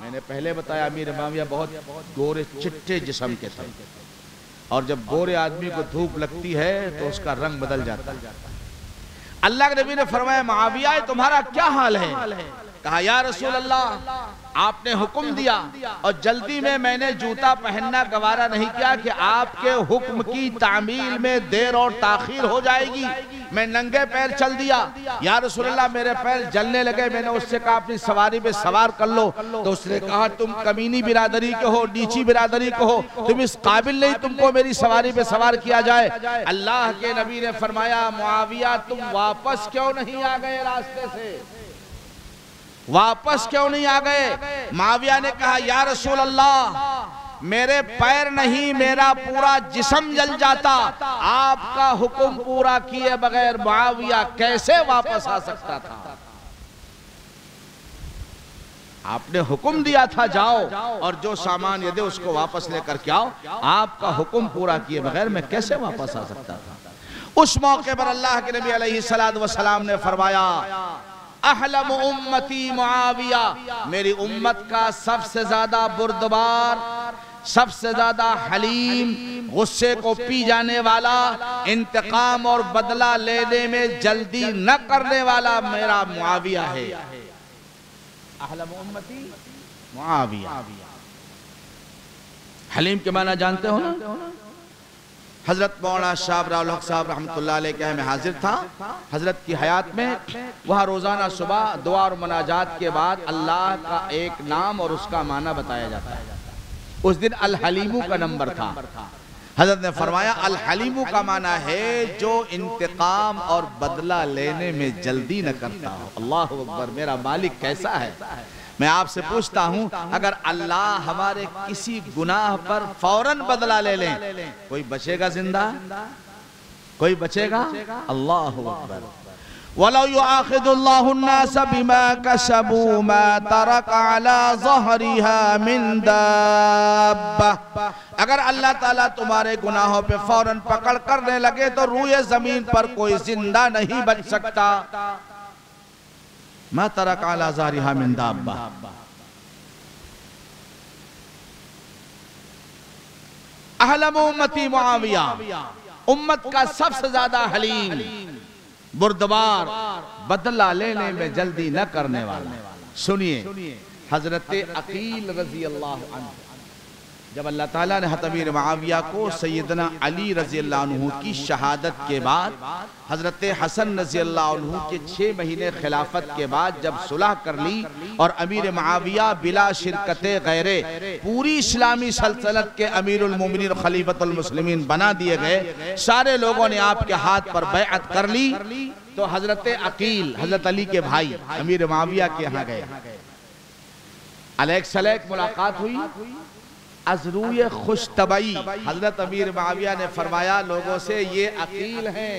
मैंने पहले बताया अमीर मुआविया बहुत गोरे चिट्टे जिस्म के थे, और जब गोरे आदमी को धूप लगती है तो उसका रंग बदल जाता है। अल्लाह के नबी ने फरमाया मुआविया तुम्हारा क्या हाल है? कहा या रसूल अल्लाह, आपने हुक्म दिया और जल्दी में मैंने जूता पहनना गवारा नहीं किया कि आपके हुक्म की तामील में देर और ताखीर हो जाएगी। मैं नंगे पैर चल दिया। या रसूल अल्लाह मेरे पैर जलने लगे। मैंने उससे कहा अपनी सवारी पे सवार कर लो, तो उसने कहा तुम कमीनी बिरादरी के हो, नीची बिरादरी के हो, तुम इस काबिल नहीं तुमको मेरी सवारी पे सवार किया जाए। अल्लाह के नबी ने फरमाया मुआविया तुम वापस क्यों नहीं आ गए रास्ते से? वापस क्यों नहीं आ गए? मुआविया ने कहा या रसूल अल्लाह मेरे पैर नहीं मेरा पूरा जिस्म जल जाता, आपका हुक्म पूरा किए बगैर मुआविया कैसे वापस आ सकता था? आपने हुक्म दिया था जाओ और जो सामान ये दे उसको वापस लेकर के आओ, आपका हुक्म पूरा किए बगैर मैं कैसे वापस आ सकता था? उस मौके पर अल्लाह के नबी अलैहिस्सलातु वस्सलाम ने फरमाया अहलम उम्मती मुआविया, मेरी उम्मत का सबसे ज्यादा बुर्दबार, सबसे ज्यादा हलीम, गुस्से को पी जाने वाला, इंतकाम और बदला लेने में जल्दी न करने वाला मेरा मुआविया है। अहलम उम्मती मुआविया। हलीम के माना जानते हो ना? हजरत मौलाना शाह राउल हक साहब रहमतुल्लाह अलैह के में हाजिर था। हजरत की हयात में वहाँ रोजाना सुबह दुआ और मनाजात के बाद अल्लाह का एक नाम और उसका माना बताया जाता है। उस दिन अल हलीमू का नंबर था। हजरत ने फरमाया अल हलीमू का माना है जो इंतकाम और बदला लेने में जल्दी न करता हो। अल्लाह अकबर, मेरा मालिक कैसा है। मैं आपसे पूछता हूं अगर अल्लाह हमारे किसी गुनाह पर फौरन बदला ले लें, कोई बचेगा जिंदा? कोई बचेगा? अल्लाहु अकबर। वलौ युआखिदुल्लाहु अन्नास बिमा कसबू मा तरक अला ज़हरिहा मिन दाब्बा। अगर अल्लाह ताला तुम्हारे गुनाहों पे फौरन पकड़ करने लगे तो रूए जमीन पर कोई जिंदा नहीं बच सकता। मा तरक अला ज़हरिहा मिन दाब्बा। अहलम उम्मती मुआविया, उम्मत का सबसे ज्यादा हलीम, बुर्दबार, बदला लेने में जल्दी न करने वाला। सुनिए हजरत अकील रजी अल्लाह अन्हु, जब अल्लाह ताला ने हज़रत अमीर मुआविया को सैयदना अली रजी अल्लाह अन्हु की शहादत के बाद, हजरत हसन रजी अल्लाह अन्हु के 6 महीने खिलाफत के बाद जब सुलह कर ली और अमीर मुआविया बिला शिरकते गैरे पूरी इस्लामी सल्तनत के अमीरुल मोमिनीन खलीफतुल मुस्लिमीन बना दिए गए, सारे लोगों ने आपके हाथ पर बैअत कर ली, तो हजरत अकील हजरत अली के भाई अमीर मुआविया के यहाँ गए। अलैक सलैक मुलाकात हुई। अज़रूए खुश तबई हजरत अमीर मुआविया ने फरमाया लोगों से ये अकील हैं,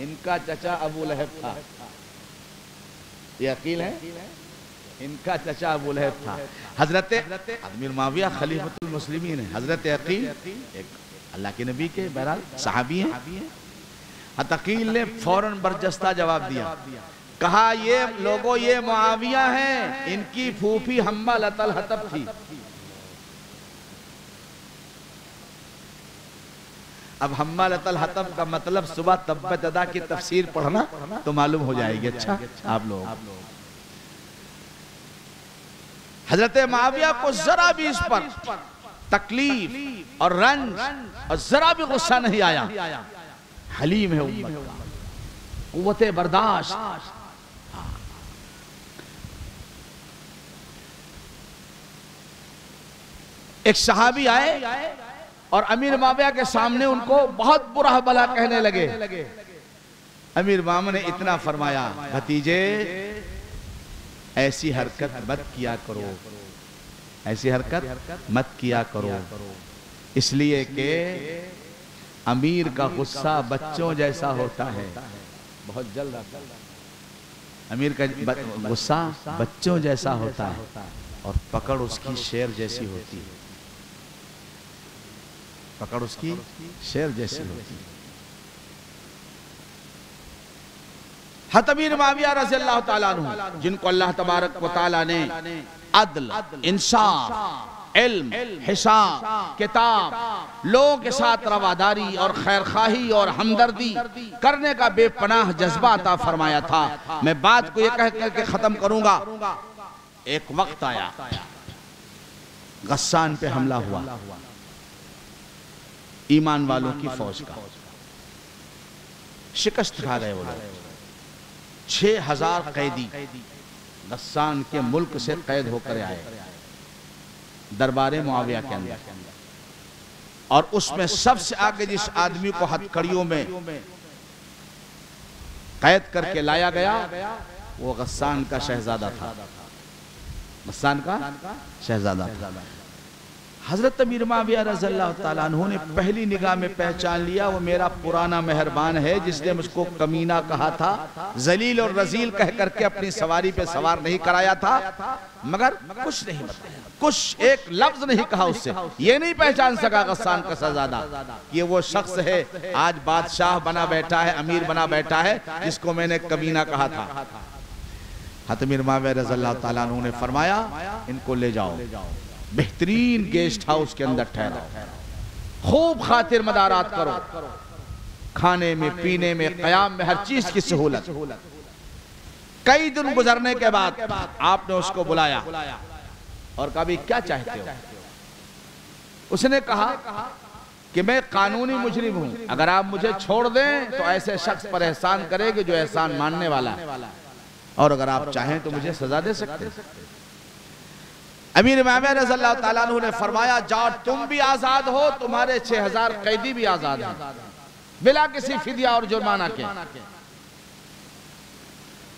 इनका चचा अबू लहब था। ये अकील है, इनका चचा अबू लहब था। हजरत अमीर मुआविया खलीफतुल मुस्लिमीन है, हजरत अकील एक अल्लाह के नबी के बहरहाल सहाबी हैं। अकील ने फौरन बरजस्ता जवाब दिया, कहा ये लोगों ये मुआविया हैं, इनकी फूफी हम्मा लतल हतब थी। अब हम्मा लतल हतब का मतलब सुबह तब्बत अदा की तफसीर पढ़ना तो मालूम हो जाएगी। अच्छा आप लोग हजरत मुआविया को जरा भी इस पर तकलीफ और रंज और जरा भी गुस्सा नहीं आया। हलीम है उम्मत का, कुव्वते बर्दाश्त। एक सहाबी आए और अमीर मुआविया के सामने उनको बहुत बुरा भला कहने लगे। अमीर मुआविया ने इतना फरमाया, भतीजे ऐसी हरकत मत किया करो, ऐसी हरकत मत किया करो, इसलिए कि अमीर का गुस्सा बच्चों जैसा होता है, बहुत जल्द आता है। अमीर का गुस्सा बच्चों जैसा होता है और पकड़ उसकी शेर जैसी होती है, पकड़ उसकी शेर जैसी होती है। हज़रत अमीर मुआविया रज़ी अल्लाह ताला अन्हु, जिनको अल्लाह तबारक व तआला ने अदल, इंसाफ, इल्म, हिसाब, किताब, लोगों के साथ रवादारी और खैरखाही और हमदर्दी करने का बेपनाह जज्बा अता फरमाया था। मैं बात को ये कह करके खत्म करूंगा। एक वक्त आया, गस्सान पे हमला हुआ, ईमान वालों की फौज का, शिकस्त खा गए वो लोग। 6000 कैदी गस्सान के मुल्क से कैद होकर आए दरबार मुआविया के अंदर, और उसमें सबसे आगे जिस आदमी को हथकड़ियों में कैद करके लाया गया वो गस्सान का शहजादा था, गस्सान का शहजादा था। हजरत अमीर मुआविया रज़ियल्लाहु ताला अन्हु ने पहली निगाह में पहचान लिया, वो मेरा पुराना मेहरबान है जिसने मुझको कमीना कहा था, जलील और रजील कह करके अपनी सवारी पे सवार नहीं कराया था, मगर कुछ नहीं बताया, कुछ एक लफ्ज नहीं कहा उससे। ये नहीं पहचान सका गस्सान का शहजादा ये वो शख्स है आज बादशाह बना बैठा है, अमीर बना बैठा है, जिसको मैंने कमीना कहा था। हज़रत अमीर मुआविया रज़ियल्लाहु ताला अन्हु ने फरमाया, इनको ले जाओ, बेहतरीन गेस्ट हाउस के अंदर ठहराओ, खूब खातिर मदारात करो, खाने में, पीने में, क़याम में, हर चीज की सहूलत। कई दिन गुजरने के बाद आपने उसको बुलाया और कहा भी क्या चाहते हो? उसने कहा कि मैं कानूनी मुजरिम हूं, अगर आप मुझे छोड़ दें तो ऐसे शख्स पर एहसान करेंगे जो एहसान मानने वाला है, और अगर आप चाहें तो मुझे सजा दे सकते हैं। अमीर मुआविया रज़ियल्लाहु ताला अन्हु ने फरमाया, जाओ तुम भी आजाद हो, तुम्हारे 6000 कैदी भी आजाद हैं बिला किसी फिदिया और जुर्माना के।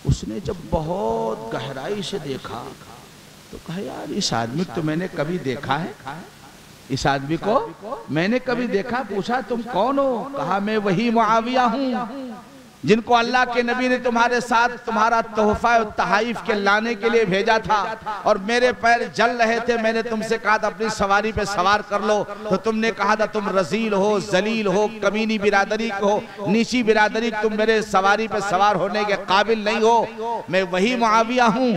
उसने जब बहुत गहराई से देखा तो कहा, यार इस आदमी को तो मैंने कभी देखा है, इस आदमी को मैंने कभी देखा। पूछा तुम कौन हो? कहा मैं वही मुआविया हूं जिनको अल्लाह के नबी ने तुम्हारे साथ तुम्हारा तोहफा तहाइफ के लाने के लिए भेजा था, और मेरे पैर जल रहे थे, मैंने तुमसे कहा था अपनी सवारी पे सवार कर लो, तो तुमने कहा था तुम रजील हो, जलील हो, कमीनी बिरादरी को हो, नीची बिरादरी, तुम मेरे सवारी पे सवार होने के काबिल नहीं हो। मैं वही मुआविया हूँ।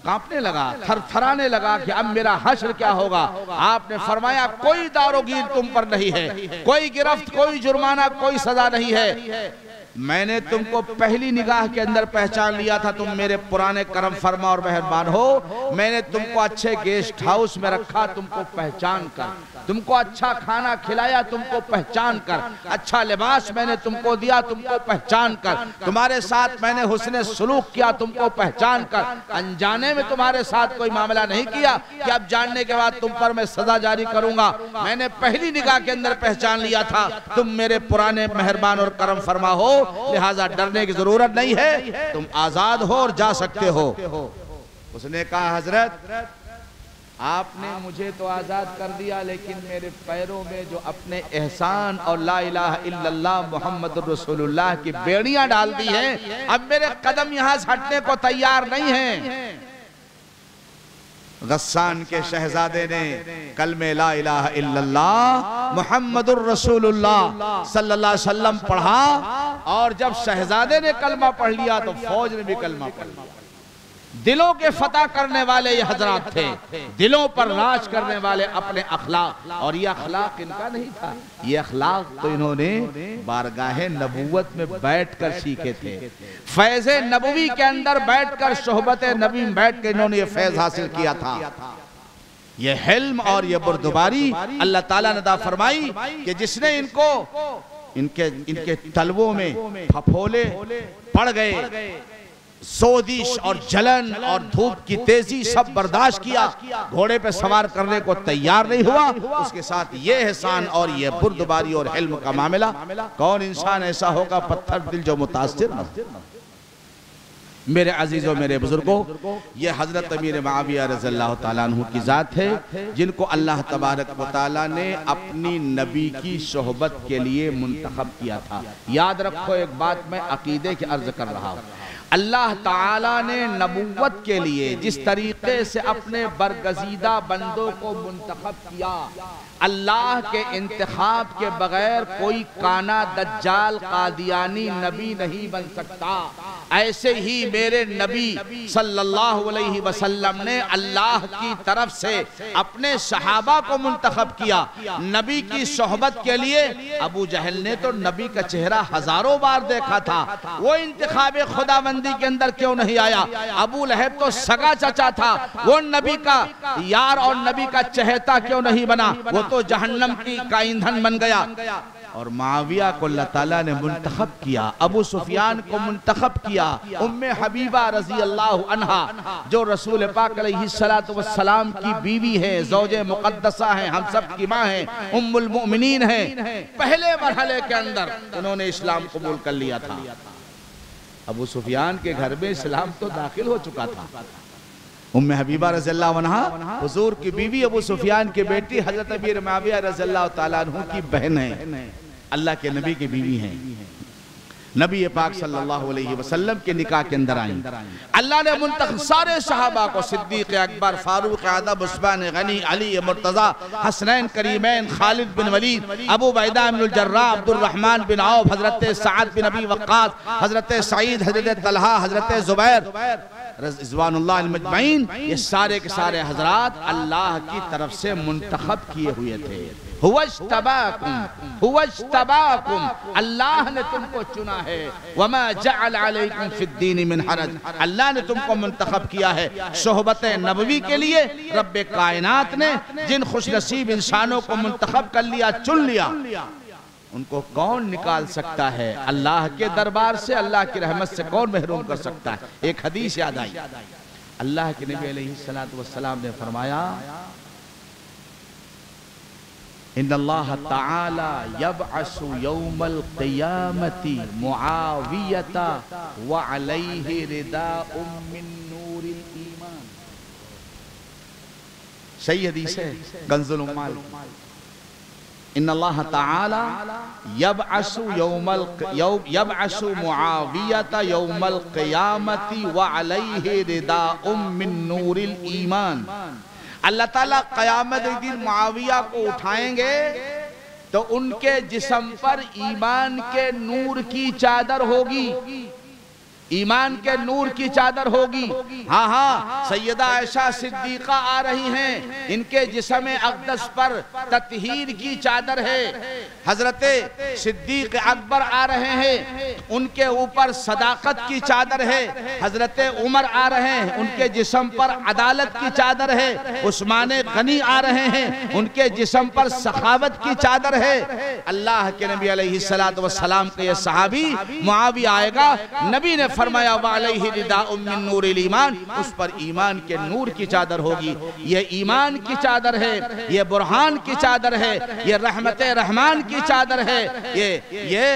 कांपने लगा, थरथराने लगा कि अब मेरा हश्र क्या होगा। आपने फरमाया, कोई दारोगीर तुम पर नहीं है, कोई गिरफ्त, कोई जुर्माना, कोई सजा नहीं है। मैंने तुमको पहली निगाह के अंदर पहचान लिया था, तुम मेरे पुराने करम फरमा और मेहरबान हो। मैंने तुमको अच्छे गेस्ट हाउस में रखा, तुमको पहचान कर, तुमको अच्छा खाना खिलाया, तुमको पहचान कर, अच्छा लिबास मैंने तुमको दिया, तुमको पहचान कर, तुम्हारे साथ मैंने हुस्ने सुलूक किया, तुमको पहचान कर। अनजाने में तुम्हारे साथ कोई मामला नहीं किया कि अब जानने के बाद तुम पर मैं सजा जारी करूंगा। मैंने पहली निगाह के अंदर पहचान लिया था तुम मेरे पुराने मेहरबान और करम फरमा हो, लिहाजा डरने की जरूरत नहीं है, तुम आजाद हो और जा सकते हो। उसने कहा, हजरत आपने मुझे तो आजाद कर दिया, लेकिन मेरे पैरों में जो अपने एहसान और ला इलाहा इल्लल्लाह मुहम्मदुर रसूलुल्लाह की बेड़ियां डाल दी हैं, अब मेरे कदम यहां से हटने को तैयार नहीं हैं। गस्सान के शहजादे ने कलमे ला इलाहा इल्लल्लाह मुहम्मदुर रसूलुल्लाह सल्लल्लाहु अलैहि वसल्लम पढ़ा, और जब शहजादे ने कलमा पढ़ लिया तो फौज ने भी कलमा पढ़ लिया। दिलों के फतह करने वाले ये हजरात थे, दिलों पर राज करने वाले अपने अखलाक। और ये अखलाक इनका नहीं था, ये अखलाक तो इन्होंने बारगाहे नबूवत में बैठकर सीखे थे। फैज़ नबवी के अंदर बैठकर, सोहबत नबी में बैठ कर इन्होंने ये फैज़ हासिल किया था। ये हिल्म और ये बुर्दबारी अल्लाह ताला ने अता फरमाई कि जिसने इनको इनके तलवों में फफोले पड़ गए, सोदिश और जलन और धूप की तेजी सब बर्दाश्त किया, घोड़े पे सवार करने को तैयार नहीं हुआ। उसके साथ ये एहसान और ये बुर्दबारी और हिल्म का मामला। कौन इंसान ऐसा होगा पत्थर दिल जो मुतासिर न हो। मेरे अजीजों, मेरे बुजुर्गों, ये हजरत अमीर मुआविया रज़ियल्लाहु ताला अन्हु की जात है जिनको अल्लाह तबारक व तआला ने अपनी नबी की सोहबत के लिए मुंतखब किया था। याद रखो एक बात मैं अकीदे की अर्ज कर रहा हूँ, अल्लाह ताला ने नबुव्वत के लिए जिस तरीके से अपने बरगजीदा बंदों को मुंतखब किया, अल्लाह के इंतखाब के बगैर कोई काना दज्जाल कादियानी नबी नहीं बन सकता। ऐसे ही मेरे नबी सल्लल्लाहु अलैहि वसल्लम ने अल्लाह की तरफ से अपने सहाबा को मुंतखब किया नबी की सोहबत के लिए। अबू जहल ने तो नबी का चेहरा हजारों बार देखा था, वो इंतखाब खुदाबंदी के अंदर क्यों नहीं आया? अबू लहब तो सगा चचा था, वो नबी का यार और नबी का चहेता क्यों नहीं बना? वो तो जहन्नम का ईंधन बन गया। और मुआविया को अल्लाह ताला ने मुंतखब किया, अबू सुफियान को मुंतखब किया, उम्मे हबीबा रजी अल्लाह अन्हा जो रसूल पाक अलैहिस्सलातु वस्सलाम की बीवी है, ज़ौजे मुक़द्दसा है, हम सब की माँ है, उम्मुल मुमिनीन है। पहले मरहले के अंदर उन्होंने इस्लाम कबूल कर लिया था। अबू सुफियान के घर में इस्लाम तो दाखिल हो चुका था। उम्मे हबीबा रज़ियल्लाहु अन्हा हुजूर की बीवी, अबू सुफियान की बेटी हजरत अमीर मुआविया रज़ियल्लाहु ताला अन्हु की बहन है, अल्लाह के नबी की बीवी हैं। नबी पाक सल्लल्लाहु अलैहि वसल्लम के निकाह के अंदर आई। अल्लाह ने मुंतखब सारे सहाबा को, Siddiq Akbar, Farooq Azam, Usman Ghani, Ali Murtaza, Hasnain Karimain, Khalid bin Walid, Abu Ubaida bin Jarrah, Abdul Rahman bin Auf, हजरत सअद बिन अबी वक्कास, हजरत सईद, हजरत तलहा, हजरत जुबैर रिज़वानुल्लाह अजमईन, ये सारे के सारे हजरात अल्लाह की तरफ से मुंतखब किए हुए थे। हुवज्तबाकुम, अल्लाह ने तुमको चुना है। वमा जअल अलैकुम फिद्दीन मिन हरज, अल्लाह ने तुमको मुंतखब किया है सोहबत नबवी के लिए। रब्बे कायनात ने जिन खुशनसीब इंसानों को मुंतखब कर लिया, चुन लिया, उनको कौन निकाल सकता है? अल्लाह के दरबार से, अल्लाह की रहमत से कौन महरूम कर सकता है? एक हदीस याद आई, अल्लाह के नबी अलैहिस्सलातु वस्सलाम ने फरमाया, इन्नल्लाह तआला यबअसु यौमल क़ियामति मुआवियता व अलैहि रिदाउम मिन नूरिल ईमान। सही हदीस है, कंज़ुल उम्माल। इन्नल्लाह तआला यबअसु मुआवियता यौमल क़ियामति व अलैहि रिदाउम मिन नूरिल ईमान। अल्लाह ताला क़यामत के दिन मुआविया को उठाएंगे तो उनके जिस्म पर ईमान के नूर की चादर होगी, ईमान के नूर की चादर होगी। हाँ हाँ, सैयदा आयशा सिद्दीका आ रही हैं, इनके जिस्म अक़दस पर तत्हीर की चादर है। हजरत सिद्दीक अकबर आ रहे हैं, उनके ऊपर सदाकत की चादर है। हजरत उमर आ रहे हैं, उनके जिस्म पर अदालत की चादर है। उस्मान गनी आ रहे हैं, उनके जिस्म पर सखावत की चादर है। अल्लाह के नबी अलैहिस्सलातु वस्सलाम के ये सहाबी मुआविया आएगा, नबी ने फरमाया वालैहि रिदाउम मिन नूरिल ईमान, उस पर ईमान के नूर की चादर होगी। ये ईमान की चादर है, ये बुरहान की चादर है, ये रहमत रहमान की चादर है, ये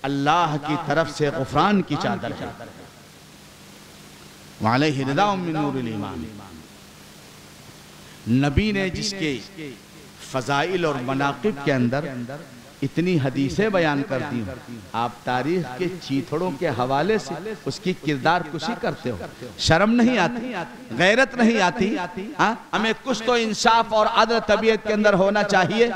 अल्लाह की तरफ से गुफरान की चादर है। वालैहि रिदाउम मिन नूरिल ईमान, नबी ने जिसके फजाइल और मनाकिब के अंदर इतनी हदीसें बयान कर दी हूं, आप तारीख के चीथड़ों के हवाले से उसकी किरदार कुशी करते हो। शर्म नहीं आती, गैरत नहीं आती? हमें कुछ तो इंसाफ और अदल तबीयत के अंदर होना चाहिए।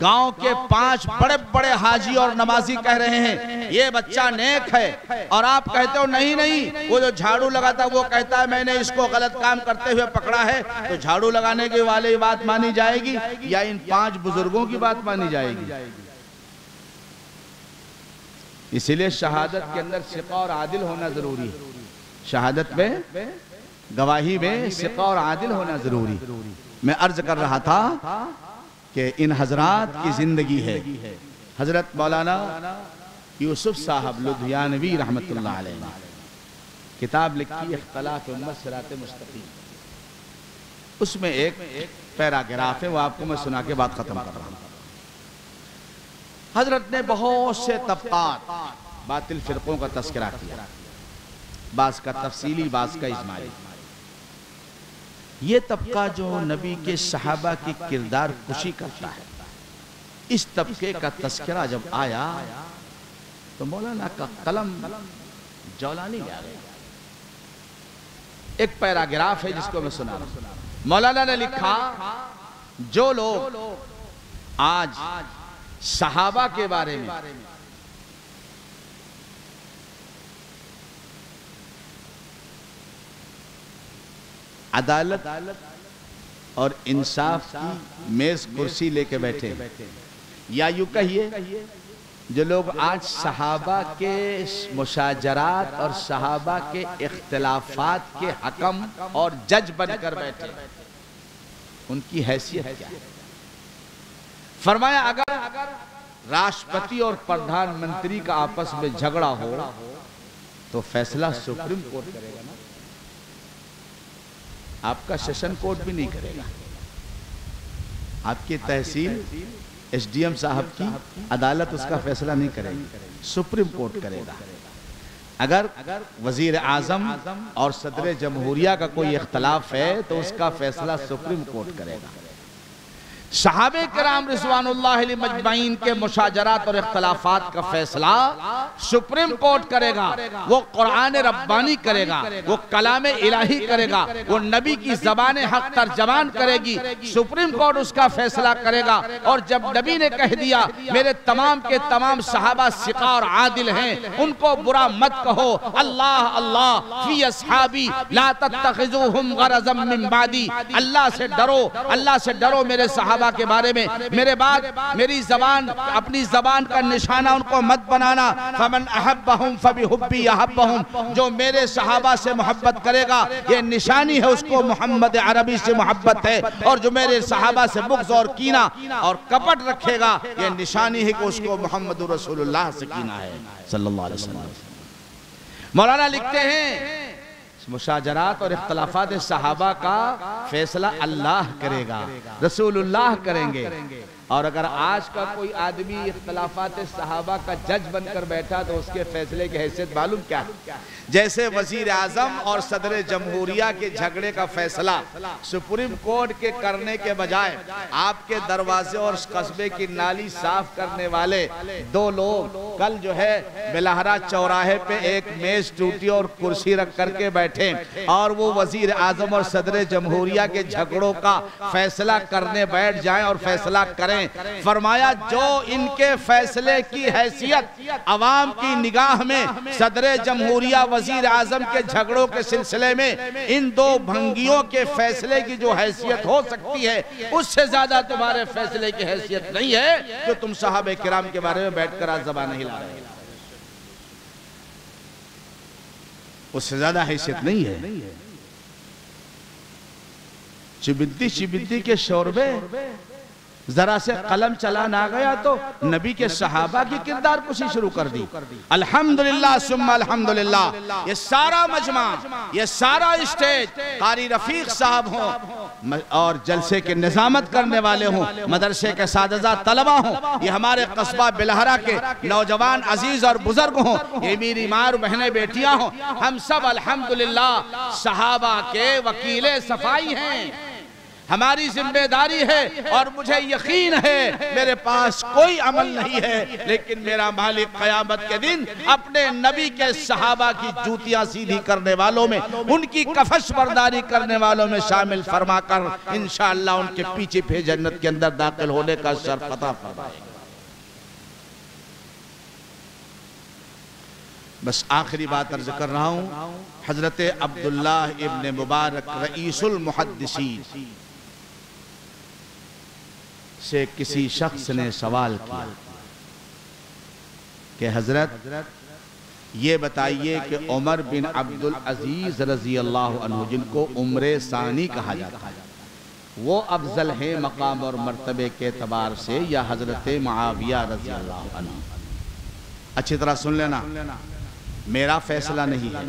गांव के 5 बड़े बड़े हाजी और नमाजी कह रहे हैं ये बच्चा नेक है, और आप कहते हो नहीं नहीं, वो जो झाड़ू लगाता वो कहता है मैंने इसको गलत काम करते हुए पकड़ा है। तो झाड़ू लगाने के वाले बात मानी जाएगी या इन 5 बुजुर्गों की बात मानी जाएगी? इसीलिए शहादत के अंदर सिक़ा और आदिल होना जरूरी है। शहादत में, गवाही में सिक़ा और आदिल होना जरूरी। मैं अर्ज कर रहा था कि इन हजरात की जिंदगी है। हजरत मौलाना यूसुफ साहब लुधियानवी रहमतुल्लाह अलैह ने किताब लिखी इख्तिलाफ उम्मत सिरात मुस्तकीम। उसमें एक पैराग्राफ है, वो आपको मैं सुना के बात खत्म कर रहा हूं। हजरत ने बहुत से तबकात बातिल फिरकों का तस्करा किया, बास का तफसीली, बास का इजमाली। ये तबका जो नबी के सहाबा की किरदार कुशी करता है, इस तबके का तस्करा जब आया तो मौलाना का कलम जौलानी आ गया। एक पैराग्राफ है जिसको मैं सुना रहा हूं। मौलाना ने लिखा, जो लोग आज सहाबा के बारे में अदालत और इंसाफ की मेज कुर्सी लेके बैठे, या यूं कहिए जो लोग आज सहाबा के मुशाजरात और सहाबा के इख्तिलाफात के हकम और जज बनकर बैठे, उनकी हैसियत क्या है? फरमाया, अगर राष्ट्रपति और प्रधानमंत्री का आपस में झगड़ा हो तो फैसला सुप्रीम कोर्ट करेगा ना, आपका सेशन कोर्ट भी नहीं करेगा। आपकी तहसील एसडीएम साहब की अदालत उसका फैसला नहीं करेगी, सुप्रीम कोर्ट करेगा। अगर वजीर आजम और सदर जमहूरिया का कोई इख्तलाफ है तो उसका फैसला सुप्रीम कोर्ट करेगा। सहाबे किराम रिज़वानुल्लाह अलैहिम मजमाइन के मुशाजरात और इख्तिलाफात का फैसला सुप्रीम कोर्ट करेगा। वो कुरान रब्बानी करेगा, वो कलाम इलाही करेगा, वो नबी की ज़बान हक तर्जमान करेगी, सुप्रीम कोर्ट उसका फैसला करेगा। और जब नबी ने कह दिया मेरे तमाम के तमाम सहाबा सिक़ा और आदिल हैं, उनको बुरा मत कहो, अल्लाह अल्लाह फी अस्हाबी ला तत्तखिज़ूहुम गरज़म मिन बादी, अल्लाह से डरो, अल्लाह से डरो मेरे सहाबा के बारे में, मेरे बाद मेरी जबान, अपनी जबान का निशाना उनको मत बनाना। फमन अहब्बहुम फबिहुब्बी अहब्बहुम, जो मेरे सहाबा से मोहब्बत करेगा ये निशानी है उसको मोहम्मद अरबी से मोहब्बत है, और जो मेरे सहाबा से बुग़्ज़ और कीना और कपट रखेगा ये निशानी है कि उसको मोहम्मद रसूलुल्लाह से कीना है सल्लल्लाहु अलैहि वसल्लम। मौलाना लिखते हैं मुशाजरात और इख्तिलाफात सहाबा का फैसला अल्लाह करेगा, रसूलुल्लाह करेंगे। और अगर आज का कोई आदमी इख्तिलाफात सहाबा का जज बनकर बैठा तो उसके फैसले की हैसियत मालूम क्या है? जैसे वजीर आजम और सदर जमहूरिया के झगड़े का फैसला सुप्रीम कोर्ट के करने के बजाय आपके दरवाजे और कस्बे की नाली साफ करने वाले 2 लोग कल जो है बिलहरा चौराहे पे एक मेज टूटी और कुर्सी रख करके बैठे और वो वजीर आजम और सदर जमहूरिया के झगड़ों का फैसला करने बैठ जाएं और फैसला करें। फरमाया जो इनके फैसले की हैसियत अवाम की निगाह में सदर जमहूरिया वजीर आजम के झगड़ों के सिलसिले में इन 2 भंगियों के फैसले की जो हैसियत हो सकती है उससे ज्यादा तुम्हारे फैसले की हैसियत नहीं है जो तुम साहबे किराम के बारे में बैठकर आज ज़बान हिला रहे हैं। उससे ज्यादा हैसियत नहीं है। चिबिद्दी के शोरबे जरा से कलम चलाना आ गया तो नबी के सहाबा की किरदार कुशी शुरू कर दी। अल्हम्दुलिल्लाह सुम्मा अल्हम्दुलिल्लाह, ये सारा मजमा, ये सारा स्टेज कारी रफीक साहब हों और जलसे के निजामत करने वाले हों, मदरसे के सादजा तलबा हों, ये हमारे कस्बा बिलहरा के नौजवान अजीज और बुजुर्ग हों, ये मेरी माँ बहनें बेटियां हों, हम सब अल्हम्दुलिल्लाह सहाबा के वकीले सफाई हैं। हमारी जिम्मेदारी है और मुझे यकीन है मेरे पास कोई अमल नहीं है, लेकिन मेरा मालिक क़यामत के दिन अपने नबी के सहाबा की जूतियां सीधी करने वालों में, उनकी कफश बर्दारी करने वालों में शामिल फरमाकर इंशाअल्लाह उनके पीछे पे जन्नत के अंदर दाखिल होने का शर्फ अता फरमाएगा। बस आखिरी बात अर्ज कर रहा हूं, हजरत अब्दुल्लाह इब्न मुबारक रईसुल मुहद्दिसीन से किसी शख्स ने सवाल किया कि हजरत ये बताइए कि उमर बिन अब्दुल अजीज रजी अल्लाह अन्हु, जिनको उम्रे सानी कहा जाता है, वो अफजल है मकाम और मर्तबे के एतबार से या हजरत मुआविया रजी अल्लाह अन्हु? अच्छी तरह सुन लेना, मेरा फैसला नहीं है,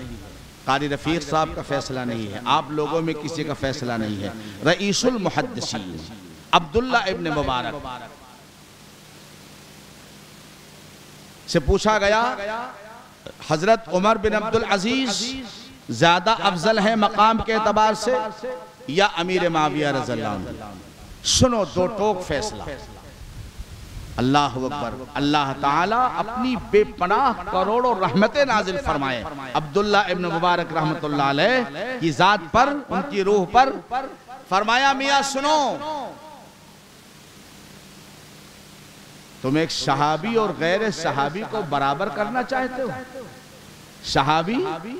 कारी रफीक साहब का फैसला नहीं है, आप लोगों में किसी का फैसला नहीं है। रईसुल मुहद्दिसीन अब्दुल्ला इब्न मुबारक से पूछा गया, हजरत उमर बिन अब्दुल अजीज ज्यादा अफजल है मकाम के एतबार से या अमीर मुआविया रज़ियल्लाहु अन्हु? सुनो दो टोक फैसला। अल्लाह अकबर। अल्लाह ताला अपनी बेपनाह करोड़ों रहमतें नाजिल फरमाए अब्दुल्ला इब्न मुबारक रहमतुल्लाह अलैह की जात पर, उनकी रूह पर। फरमाया, मियां सुनो, तुम एक सहाबी और गैर सहाबी को बराबर करना चाहते हो? सहाबी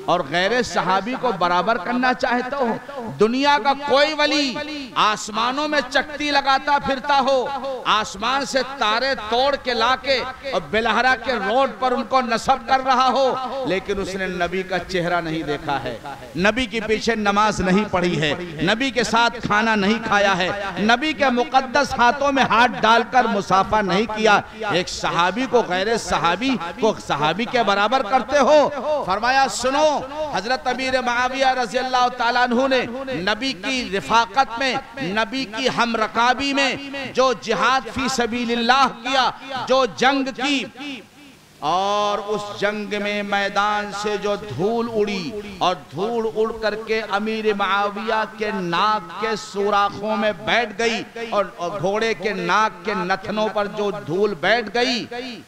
और गैर सहाबी को बराबर करना चाहते हो? दुनिया का कोई वली आसमानों में चकती लगाता फिरता हो, आसमान से तारे तोड़ के लाके और बेलहरा के रोड पर उनको नस्ब कर रहा हो, लेकिन उसने नबी का चेहरा नहीं देखा है, नबी के पीछे नमाज नहीं पढ़ी है, नबी के साथ खाना नहीं खाया है, नबी के मुकद्दस हाथों में हाथ डालकर मुसाफा नहीं किया, एक सहाबी को गैर सहाबी को सहाबी के बराबर करते हो? फरमाया, सुनो, हजरत अमीर मुआविया रज़ियल्लाहु ताला अन्हु ने नबी की रिफाकत में, नबी की हमरकाबी में जो जिहाद फी सबीलिल्लाह किया, जो जंग की, और उस जंग में मैदान से जो धूल उड़ी और धूल उड़ करके अमीर मुआविया के नाक के सुराखों में बैठ गई और घोड़े के नाक के नथनों पर जो धूल बैठ गई,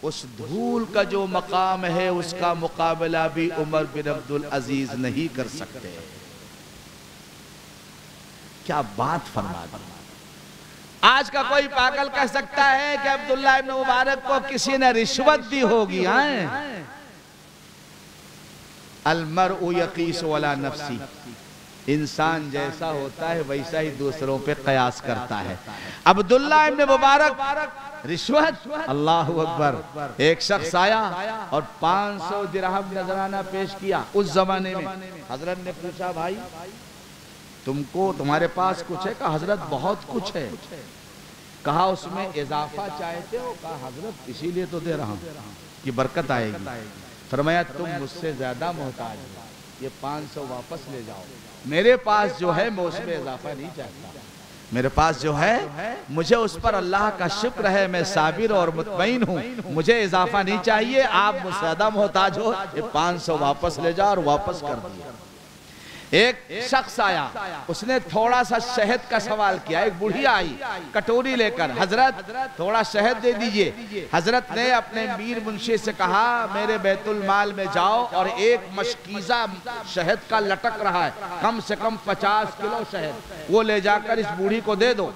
उस धूल का जो मकाम है उसका मुकाबला भी उमर बिन अब्दुल अजीज नहीं कर सकते। क्या बात फरमा दी। आज का कोई पागल कह सकता है कि अब्दुल्ला इब्न मुबारक को किसी ने रिश्वत दी होगी। अलमरउ यकीस वला नफ्सी, इंसान जैसा होता है वैसा ही दूसरों पे कयास करता है। अब्दुल्ला इब्न मुबारक रिश्वत, अल्लाह अकबर। एक शख्स आया और 500 दिरहम नजराना पेश किया। उस जमाने में हजरत ने पूछा, भाई तुमको तुम्हारे पास कुछ है? कहा, हजरत बहुत कुछ है। कहा, उसमें इजाफा चाहते हो? कहा, हजरत इसीलिए तो दे रहा हूं कि बरकत आएगी। फरमाया, तुम मुझसे ज्यादा मोहताज हो, ये 500 वापस ले जाओ। मेरे पास जो है मैं उसमें इजाफा नहीं चाहता, मेरे पास जो है मुझे उस पर अल्लाह का शुक्र है, मैं साबिर और मुतमईन हूँ, मुझे इजाफा नहीं चाहिए। आप मुझसे ज्यादा मोहताज हो, ये 500 वापस ले जाओ। और वापस कर दिया। एक शख्स आया, उसने थोड़ा सा शहद का सवाल किया। एक बुढ़िया आई कटोरी लेकर, हजरत थोड़ा शहद दे दीजिए। हजरत ने अपने मीर मुंशी से कहा, मेरे बैतुल माल में जाओ और एक मशकीज़ा शहद का लटक रहा है, कम से कम 50 किलो शहद, वो ले जाकर इस बूढ़ी को दे दो।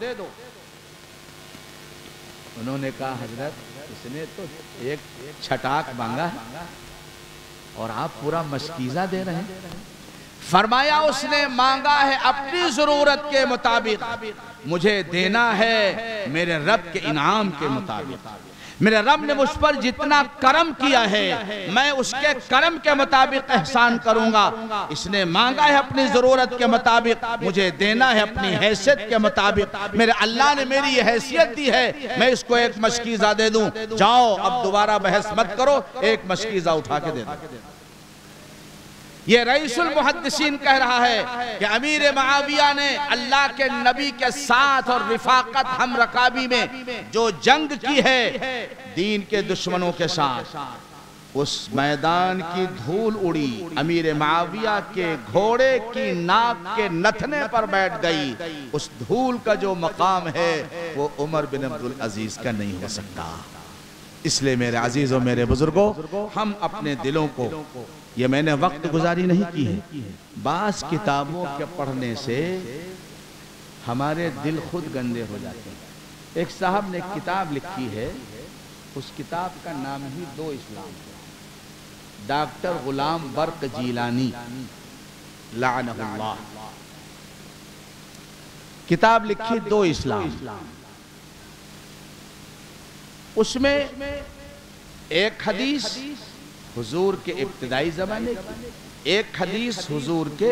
उन्होंने कहा, हजरत इसने तो एक छटाक मांगा और आप पूरा मशकीज़ा दे रहे हैं। फरमाया, उसने मांगा है अपनी जरूरत के मुताबिक, मुझे देना है मेरे रब के इनाम के मुताबिक। मेरे रब ने मुझ पर जितना करम किया है मैं उसके करम के मुताबिक एहसान करूंगा। इसने मांगा है अपनी जरूरत के मुताबिक, मुझे देना है अपनी हैसियत के मुताबिक। मेरे अल्लाह ने मेरी ये हैसियत दी है, मैं इसको एक मशकीज़ा दे दूं। जाओ, अब दोबारा बहस मत करो, एक मशकीज़ा उठा के दे दो। ये रईसुल मुहद्दिसीन कह रहा है कि अमीर मुआविया ने अल्लाह के नबी के साथ और रिफाकत हम रकाबी में जो जंग की है दीन के दुश्मनों के साथ, उस मैदान की धूल उड़ी, अमीर मुआविया के घोड़े की नाक के नथने पर बैठ गई। उस धूल का जो मकाम है वो उमर बिन अब्दुल अजीज का नहीं हो सकता। इसलिए मेरे अजीजों, मेरे बुजुर्गों, हम अपने दिलों को, ये मैंने वक्त गुजारी नहीं की है, बास किताबों के पढ़ने से हमारे दिल खुद गंदे हो जाते हैं। एक साहब ने एक किताब लिखी है, उस किताब का नाम ही दो इस्लाम है। डॉक्टर गुलाम बर्क जीलानी लानहुल्लाह, किताब लिखी दो इस्लाम। उसमें एक हदीस हुजूर के इब्तिदाई ज़माने की, एक हदीस हुजूर के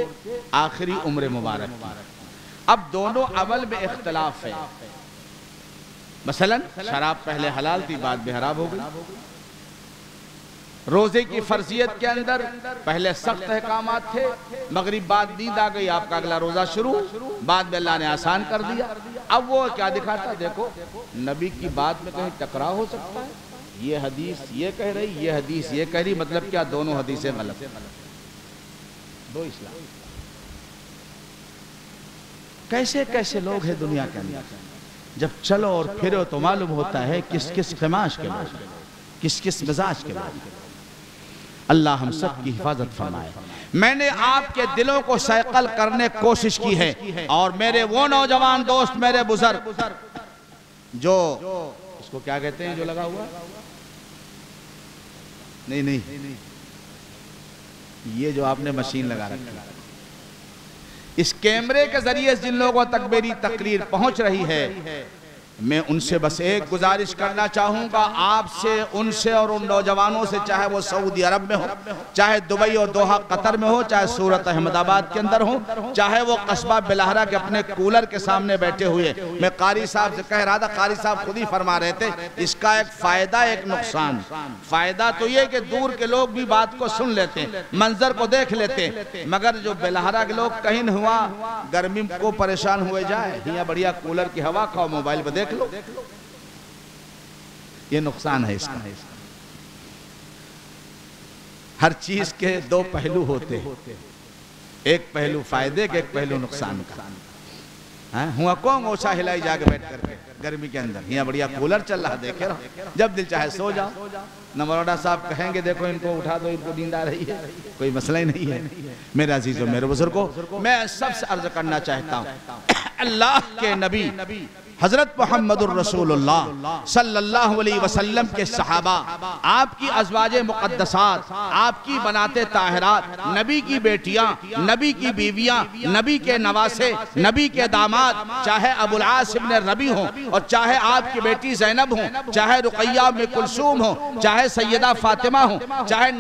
आखिरी उम्र मुबारक की। अब दोनों अमल में इख्तलाफ है। मसलन शराब पहले हलाल थी, बाद में हराम हो गई। रोजे की फर्जियत के अंदर पहले सख्त अहकामात थे, मगरिब बाद नींद आ गई, आपका अगला रोजा शुरू, बाद में अल्लाह ने आसान कर दिया। अब वो क्या दिखाता, देखो नबी की बात में कहीं टकराव हो सकता है, ये हदीस ये कह रही, ये हदीस ये कह रही, मतलब क्या दोनों हदीसें गलत है। दो इस्लाम। कैसे कैसे लोग हैं दुनिया के अंदर, जब चलो और फिरो तो मालूम होता है किस किस खमाश के लोग, किस किस मिजाज के लोग। अल्लाह हम सब की हिफाजत फरमाए। मैंने आपके दिलों को सैकल करने की कोशिश की है, और मेरे वो नौजवान दोस्त, मेरे बुजुर्ग, जो उसको क्या कहते हैं जो लगा हुआ, नहीं, ये जो आपने मशीन लगा रखी, इस कैमरे के जरिए जिन लोगों तक मेरी तकरीर पहुंच रही है, मैं उनसे बस एक गुजारिश करना चाहूंगा, आपसे, उनसे और उन नौजवानों से, चाहे वो सऊदी अरब में हो, चाहे दुबई और दोहा कतर में हो, चाहे सूरत अहमदाबाद के अंदर हो, चाहे वो कस्बा बिलहरा के अपने कूलर के सामने बैठे हुए। मैं कारी साहब से कह रहा था, कारी साहब खुद ही फरमा रहे थे, इसका एक फायदा एक नुकसान। फायदा तो ये कि दूर के लोग भी बात को सुन लेते हैं, मंजर को देख लेते हैं, मगर जो बिलहरा के लोग कहीं न हुआ गर्मी को परेशान हुए जाए, यहाँ बढ़िया कूलर की हवा खाओ, मोबाइल पर देख लो, ये नुकसान है इसका। हर चीज के दो पहलू होते हैं, एक पहलू फायदे के, एक पहलू नुकसान का। हुआ कौन ओछा हिलाई जाके बैठ करके गर्मी के अंदर, यहाँ बढ़िया कूलर चल रहा, देखे रहो, जब दिल चाहे सो जाओ। नमरोडा साहब कहेंगे देखो इनको उठा दो, इनको नींद आ रही है, कोई मसला ही नहीं है। मेरे अजीजों, मेरे बुजुर्गों, मैं सबसे अर्ज करना चाहता हूँ, अल्लाह के नबी हजरत मोहम्मदुर रसूलुल्लाह सल्लल्लाहु अलैहि वसल्लम के सहाबा, आपकी अज़वाजे मुक़द्दसात, आपकी बनाते ताहिरात, नबी की बेटियां, नबी की बीवियां, नबी के नवासे, नबी के दामाद, चाहे अबुल आस इब्न रबी हो, और चाहे आपकी बेटी ज़ैनब हो, चाहे रुक़ैया में कुलसूम हो, चाहे सैयदा फातिमा हो, चाहे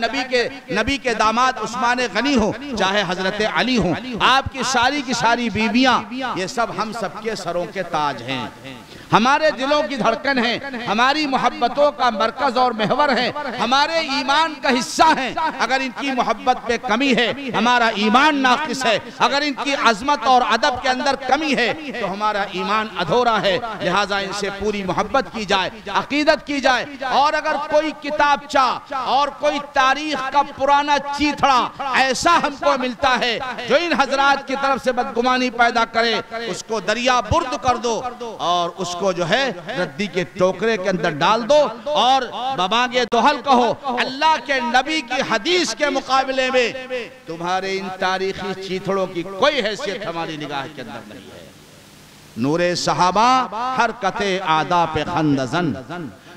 नबी के दामाद उस्मान गनी हो, चाहे हजरत अली हो, आपकी सारी की सारी बीवियां, ये सब हम सबके सरों के ताज हैं, हमारे दिलों की धड़कन है, हमारी मोहब्बतों का मरकज और महवर है, हमारे ईमान का हिस्सा है। अगर इनकी मोहब्बत पे कमी है, हमारा ईमान नाक़िस है। अगर इनकी अजमत और अदब के अंदर कमी है, तो हमारा ईमान अधूरा है। लिहाजा इनसे पूरी मोहब्बत की जाए, अकीदत की जाए। और अगर कोई किताबचा और कोई तारीख का पुराना चीथड़ा ऐसा हमको मिलता है जो इन हजरात की तरफ से बदगुमानी पैदा करे, उसको दरिया बुर्द कर दो और उसको जो है रद्दी के टोकरे के अंदर डाल दो, और बबांगे दोहल कहो, अल्लाह के नबी की हदीस के मुकाबले में तुम्हारे इन तारीखी चीथड़ों की कोई हैसियत हमारी निगाह के अंदर नहीं है। नूरे सहाबा हरकते आदा पे खंदजन,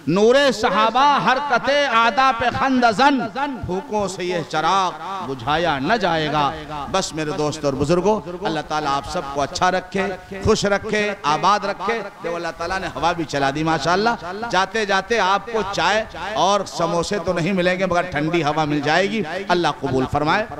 नूरे सहाबा हरकते आदा पे खंदजन, भूखों से यह चिराग बुझाया न जाएगा। बस मेरे दोस्त और बुजुर्गों, अल्लाह ताला आप सबको अच्छा रखे, खुश रखे, आबाद रखे। देखो अल्लाह ताला ने हवा भी चला दी माशाअल्लाह। जाते जाते आपको चाय और समोसे तो नहीं मिलेंगे, मगर ठंडी हवा मिल जाएगी। अल्लाह कबूल फरमाए।